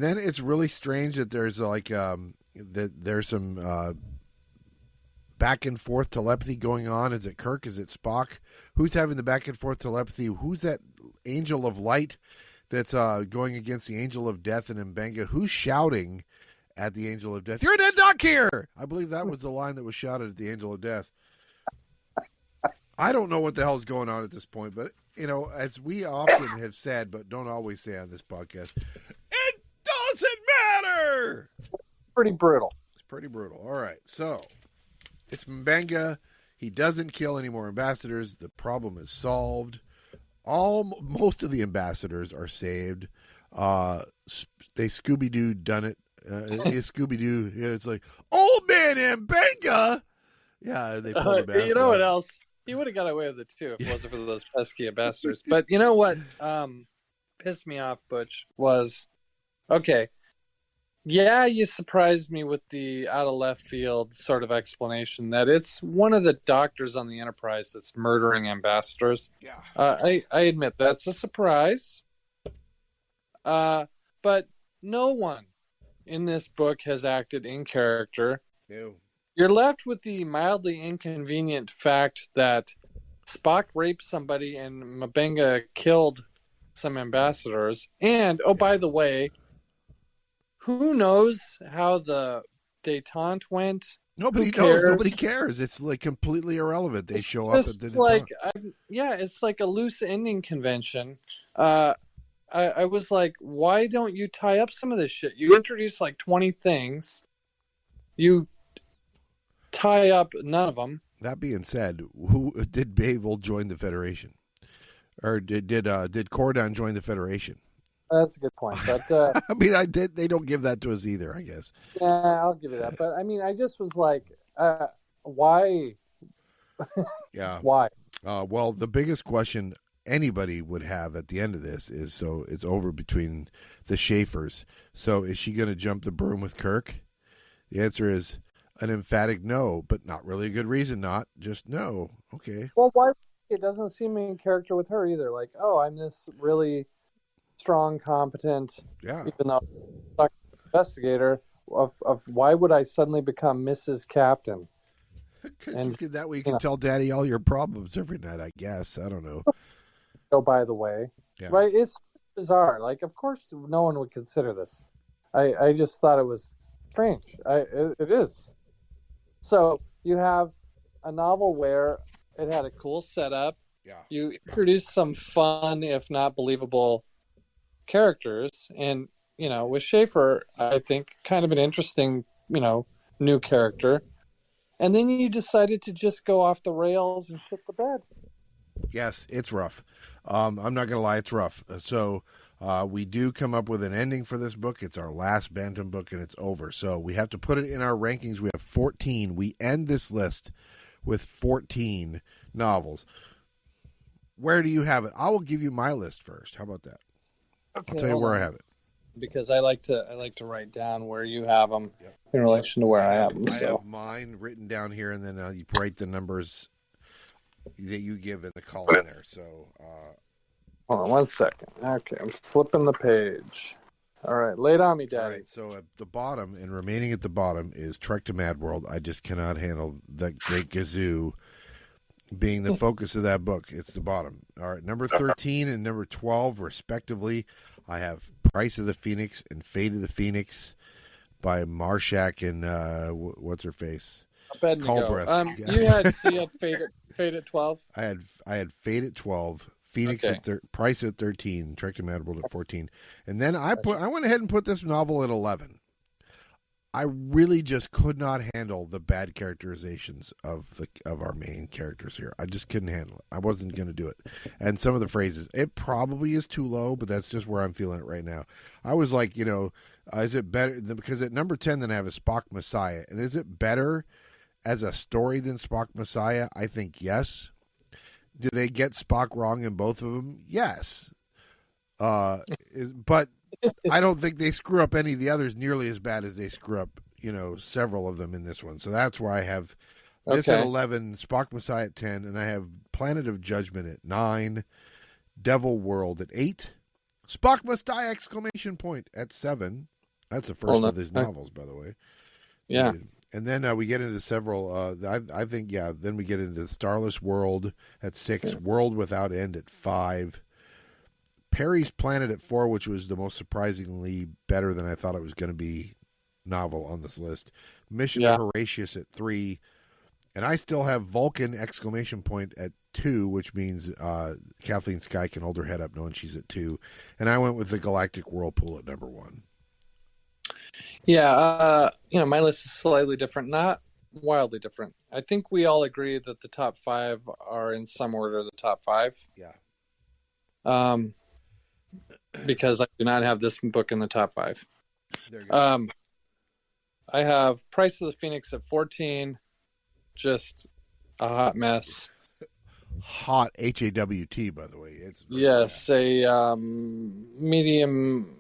then it's really strange that there's there's some back and forth telepathy going on? Is it Kirk? Is it Spock? Who's having the back and forth telepathy? Who's that angel of light that's going against the angel of death in Mbenga? Who's shouting at the angel of death? You're a dead duck here! I believe that was the line that was shouted at the angel of death. I don't know what the hell's going on at this point, but, as we often have said, but don't always say on this podcast, it doesn't matter! Pretty brutal. It's pretty brutal. All right, so it's Mbenga. He doesn't kill any more ambassadors. The problem is solved. Most of the ambassadors are saved. They Scooby-Doo done it. Scooby-Doo, it's like, old man Mbenga! Yeah, they pulled him back. You know what else? He would have got away with it, too, if it wasn't for those pesky ambassadors. But you know what pissed me off, Butch, was, okay, yeah, you surprised me with the out-of-left-field sort of explanation that it's one of the doctors on the Enterprise that's murdering ambassadors. Yeah. I admit that's a surprise. But no one in this book has acted in character. No. You're left with the mildly inconvenient fact that Spock raped somebody and Mbenga killed some ambassadors. And, by the way, who knows how the détente went? Nobody knows. Nobody cares. It's like completely irrelevant. They show up at the détente. It's like a loose ending convention. I was like, why don't you tie up some of this shit? You introduce like 20 things. You tie up none of them. That being said, who did Babel join the Federation? Or did Cordon join the Federation? That's a good point. But I mean, they don't give that to us either, I guess. Yeah, I'll give it that. But I mean, I just was like, why? Yeah. Why? Well, the biggest question anybody would have at the end of this is, so it's over between the Schaefers. So is she going to jump the broom with Kirk? The answer is an emphatic no, but not really a good reason not. Just no. Okay. Well, why? It doesn't seem in character with her either. Like, I'm this really strong, competent, even though investigator of why would I suddenly become Mrs. Captain? Because that way you can tell Daddy all your problems every night, I guess. I don't know. Oh, by the way. Yeah. Right? It's bizarre. Like, of course, no one would consider this. I just thought it was strange. It is. So you have a novel where it had a cool setup. Yeah. You introduced some fun, if not believable, characters. And, with Schaefer, I think kind of an interesting, new character. And then you decided to just go off the rails and shit the bed. Yes, it's rough. I'm not going to lie, it's rough. So we do come up with an ending for this book. It's our last Bantam book, and it's over. So we have to put it in our rankings. We have 14. We end this list with 14 novels. Where do you have it? I will give you my list first. How about that? Okay, I'll tell you where I have it. Because I like to write down where you have them in relation to where I have them. I have mine written down here, and then you write the numbers that you give in the column there. So, hold on 1 second. Okay, I'm flipping the page. All right, lay it on me, Daddy. All right, so at the bottom, and remaining at the bottom, is Trek to Mad World. I just cannot handle that Great Gazoo being the focus of that book. It's the bottom. All right, number 13 and number 12, respectively, I have Price of the Phoenix and Fate of the Phoenix by Marshak and what's her face? Culbreth. You had Fate at 12? I had Fate at 12, Phoenix at Price at 13, Trek to Mad World at 14. And then I went ahead and put this novel at 11. I really just could not handle the bad characterizations of our main characters here. I just couldn't handle it. I wasn't going to do it. And some of the phrases, it probably is too low, but that's just where I'm feeling it right now. I was like, is it better? Because at number 10, then I have a Spock Messiah. And is it better as a story than Spock Messiah? I think yes. Do they get Spock wrong in both of them? Yes. But I don't think they screw up any of the others nearly as bad as they screw up, several of them in this one. So that's where I have this at 11, Spock Messiah at 10, and I have Planet of Judgment at 9, Devil World at 8, Spock Messiah ! At 7. That's the first of these novels, by the way. Yeah. And then we get into several. I think Then we get into Starless World at 6, World Without End at 5, Perry's Planet at 4, which was the most surprisingly better than I thought it was going to be novel on this list. Mission to Horatius at 3, and I still have Vulcan ! At 2, which means Kathleen Sky can hold her head up knowing she's at 2, and I went with the Galactic Whirlpool at number 1. Yeah, my list is slightly different, not wildly different. I think we all agree that the top 5 are in some order the top 5. Yeah. Because I do not have this book in the top 5. There you go. I have Price of the Phoenix at 14, just a hot mess. Hot, HAWT, by the way. Yes, a medium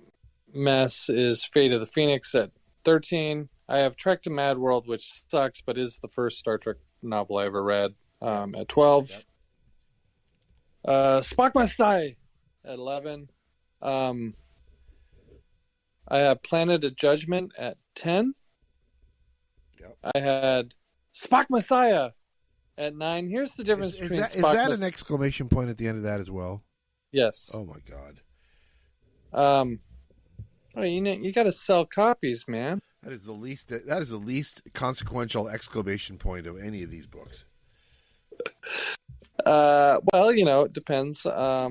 mess is Fate of the Phoenix at 13. I have Trek to Mad World, which sucks, but is the first Star Trek novel I ever read, at 12. Yep. Spock Must Die at 11. I have Planet of Judgment at 10. Yep. I had Spock Messiah at 9. Here's the difference between Is that an exclamation point at the end of that as well? Yes. Oh my God. You got to sell copies, man. That is the least consequential exclamation point of any of these books. Well, it depends. I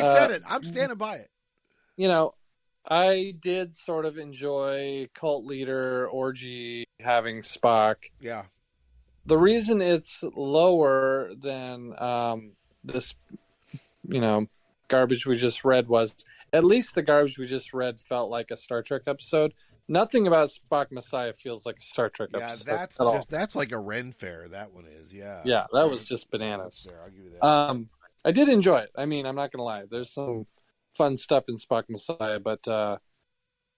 said it. I'm standing by it. I did sort of enjoy Cult Leader Orgy having Spock. Yeah. The reason it's lower than this, garbage we just read was, at least the garbage we just read felt like a Star Trek episode. Nothing about Spock Messiah feels like a Star Trek episode. Yeah, that's like a Ren Fair. That one is, yeah. Yeah, that was just bananas. Fair, I'll give you that. I did enjoy it. I mean, I'm not going to lie. There's some fun stuff in Spock Messiah, but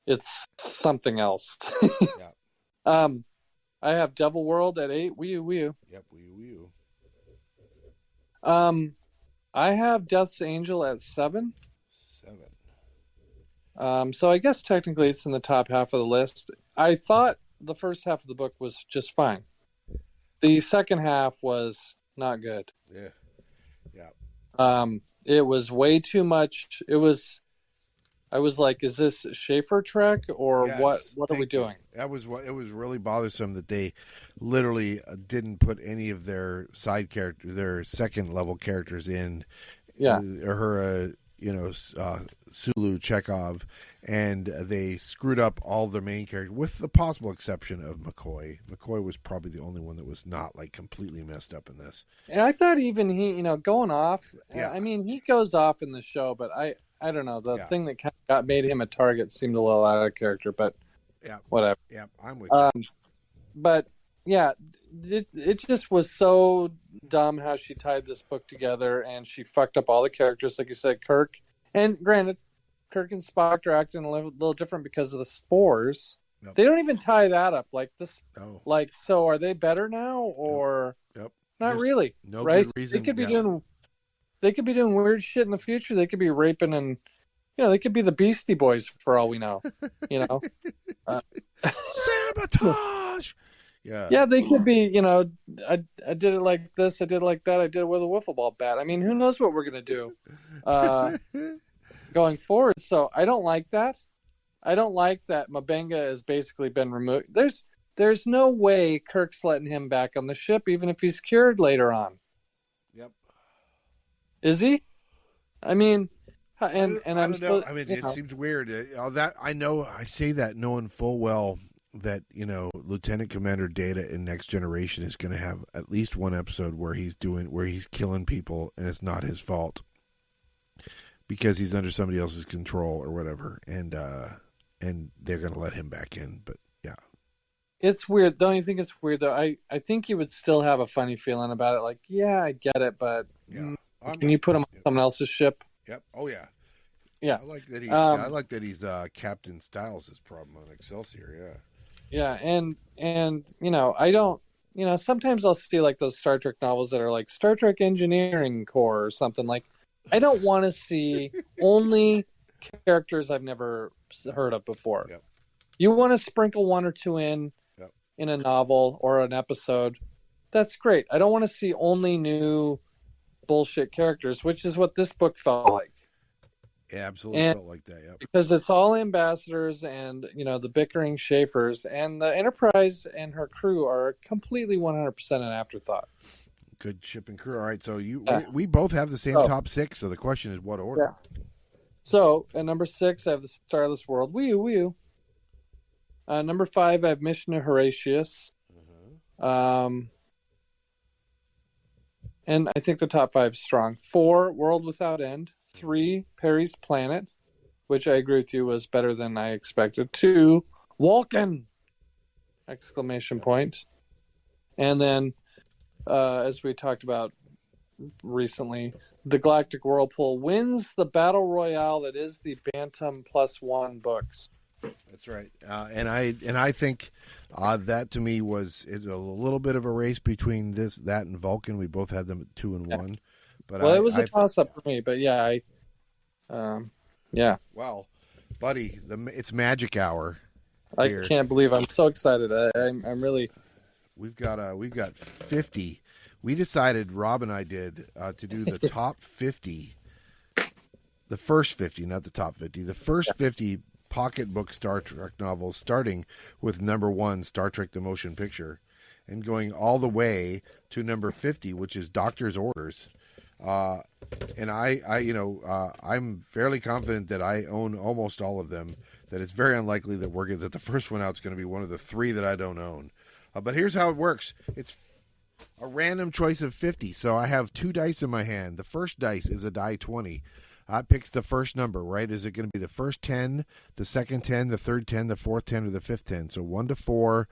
it's something else. Yeah. I have Devil World at 8. Wee you. Yep, wee you. I have Death's Angel at 7. 7. So I guess technically it's in the top half of the list. I thought the first half of the book was just fine. The second half was not good. Yeah. It was way too much. I was like, is this Schaefer Trek or what are we doing? It was really bothersome that they literally didn't put any of their side characters, their second level characters in. Yeah. Sulu, Chekhov, and they screwed up all their main characters, with the possible exception of McCoy. McCoy was probably the only one that was not like completely messed up in this. And I thought even he, going off. Yeah. I mean, he goes off in the show, but I don't know. The thing that kind of made him a target seemed a little out of character, but whatever. Yeah, I'm with you. But yeah, it just was so dumb how she tied this book together, and she fucked up all the characters, like you said, Kirk. And granted, Kirk and Spock are acting a little different because of the spores. Nope. They don't even tie that up like this. No. Like, so are they better now or not really? No, right? Good reason. They could be doing. They could be doing weird shit in the future. They could be raping and, they could be the Beastie Boys for all we know. Sabotage. Yeah, they could be. I did it like this. I did it like that. I did it with a wiffle ball bat. I mean, who knows what we're gonna do going forward? So I don't like that. I don't like that M'Benga has basically been removed. There's no way Kirk's letting him back on the ship, even if he's cured later on. Yep. Is he? I mean, and I don't know. I mean, it seems weird. That I know. I say that knowing full well that Lieutenant Commander Data in Next Generation is going to have at least one episode where he's killing people and it's not his fault because he's under somebody else's control or whatever, and they're going to let him back in. But yeah, it's weird. Don't you think it's weird though? I think you would still have a funny feeling about it. Like, yeah, I get it, but can you put him on someone else's ship? Yep. Oh yeah. Yeah. I like that he's Captain Styles' problem on Excelsior. Yeah. Yeah, and I don't, sometimes I'll see like those Star Trek novels that are like Star Trek Engineering Corps or something. Like, I don't want to see only characters I've never heard of before. Yep. You want to sprinkle one or two in a novel or an episode. That's great. I don't want to see only new bullshit characters, which is what this book felt like. It absolutely felt like that, yeah. Because it's all ambassadors and, the bickering Schaefers, and the Enterprise and her crew are completely 100% an afterthought. Good ship and crew. All right, so we both have the same top 6, so the question is what order? Yeah. So, at number 6, I have the Starless World. Wee-oo. Number 5, I have Mission to Horatius. And I think the top 5 is strong. 4, World Without End. 3, Perry's Planet, which I agree with you was better than I expected. 2, Vulcan! ! And then, as we talked about recently, the Galactic Whirlpool wins the battle royale that is the Bantam +1 books. That's right, and I think that to me is a little bit of a race between that and Vulcan. We both had them at 2 and 1, but it was a toss up for me. But yeah, Well, buddy, it's magic hour. Here. I can't believe I'm so excited. I'm really. We've got 50. We decided, Rob and I did, to do the top 50, the first 50, not the top 50, the first 50 pocketbook Star Trek novels, starting with number 1, Star Trek the Motion Picture, and going all the way to number 50, which is Doctor's Orders. And I'm fairly confident that I own almost all of them, that it's very unlikely that the first one out is going to be one of the 3 that I don't own. But here's how it works. It's a random choice of 50. So I have 2 dice in my hand. The first dice is a die 20. It picks the first number, right? Is it going to be the first 10, the second 10, the third 10, the fourth 10, or the fifth 10? So 1 to 4,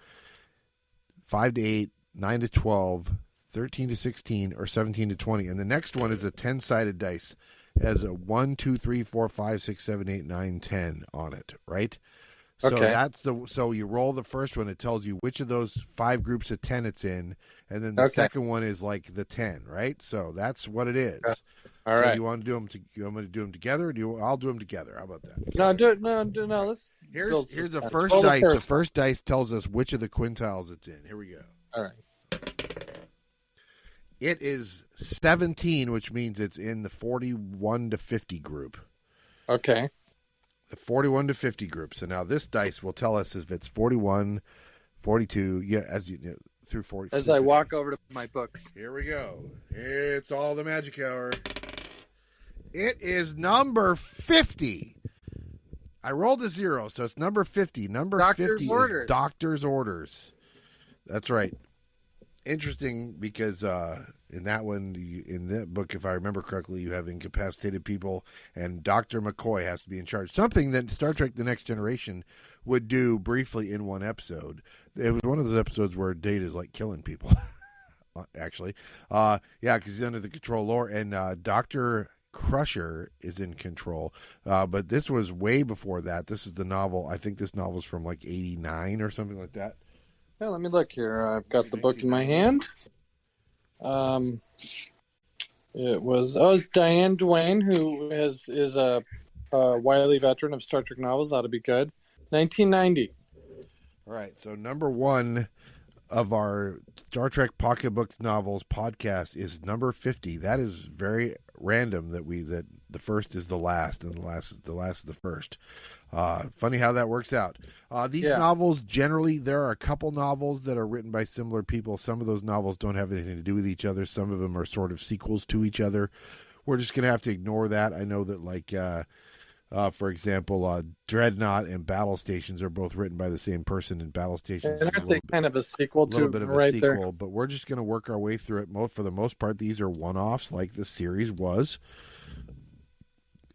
5 to 8, 9 to 12, 13 to 16, or 17 to 20. And the next one is a 10-sided dice. It has a 1, 2, 3, 4, 5, 6, 7, 8, 9, 10 on it, right? So so you roll the first one. It tells you which of those 5 groups of 10 it's in, and then the second one is like the 10, right? So that's what it is. All right. You want to do them? You want me to do them together? I'll do them together. How about that? No. Let's. Here's the first dice. The first dice tells us which of the quintiles it's in. Here we go. All right. It is 17, which means it's in the 41 to 50 group. Okay. The 41 to 50 group. So now this dice will tell us if it's 41, 42, through 40. As I walk over to my books. Here we go. It's all the magic hour. It is number 50. I rolled a 0, so it's number 50. Number Doctor's 50 Orders. Is Doctor's Orders. That's right. Interesting because in that one, in that book, if I remember correctly, you have incapacitated people, and Dr. McCoy has to be in charge. Something that Star Trek The Next Generation would do briefly in one episode. It was one of those episodes where Data's like killing people, actually. Because he's under the control lore, and Dr. Crusher is in control. But this was way before that. This is the novel. I think this novel's from like 89 or something like that. Yeah, let me look here. I've got the book in my hand. It's Diane Duane, who is a wily veteran of Star Trek novels. Ought to be good. 1990. All right, so number 1 of our Star Trek Pocketbook Novels podcast is number 50. That is very random that the first is the last and the last is the first. Funny how that works out. These novels, generally, there are a couple novels that are written by similar people. Some of those novels don't have anything to do with each other. Some of them are sort of sequels to each other. We're just going to have to ignore that. I know that, for example, Dreadnought and Battle Stations are both written by the same person, and Battle Stations is kind of a sequel to a little bit of a sequel, but we're just going to work our way through it. For the most part, these are one-offs like the series was.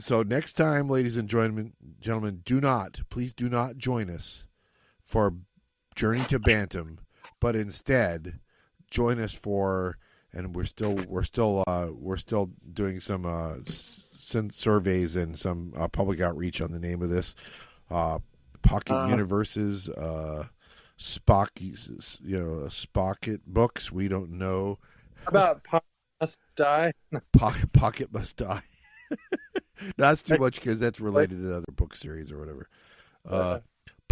So next time, ladies and gentlemen, please do not join us for Journey to Bantam, but instead join us for, and we're still doing some surveys and some public outreach on the name of this Pocket Universes, Spocket books. We don't know. How about Pocket Must Die? Pocket Must Die. That's too much because that's related to the other book series or whatever.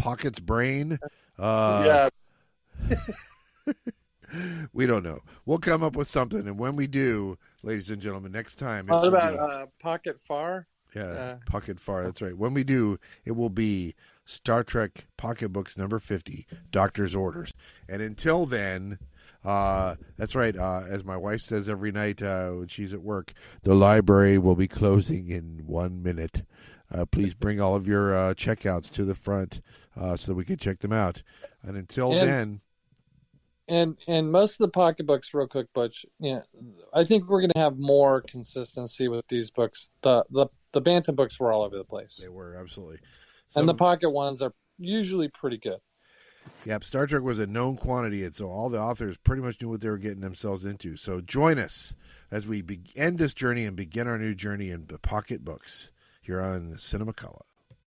Pocket's brain. Yeah. We don't know. We'll come up with something, and when we do, ladies and gentlemen, next time. What about Pocket Far? Yeah, Pocket Far. That's right. When we do, it will be Star Trek Pocketbooks number 50, Doctor's Orders. And until then, that's right. As my wife says every night when she's at work, the library will be closing in 1 minute. Please bring all of your checkouts to the front so that we can check them out. And until then. And most of the pocketbooks, real quick, Butch, I think we're going to have more consistency with these books. The Bantam books were all over the place. They were, absolutely. And the pocket ones are usually pretty good. Yep, Star Trek was a known quantity, and so all the authors pretty much knew what they were getting themselves into. So join us as we end this journey and begin our new journey in the pocket books here on CineMcCollough.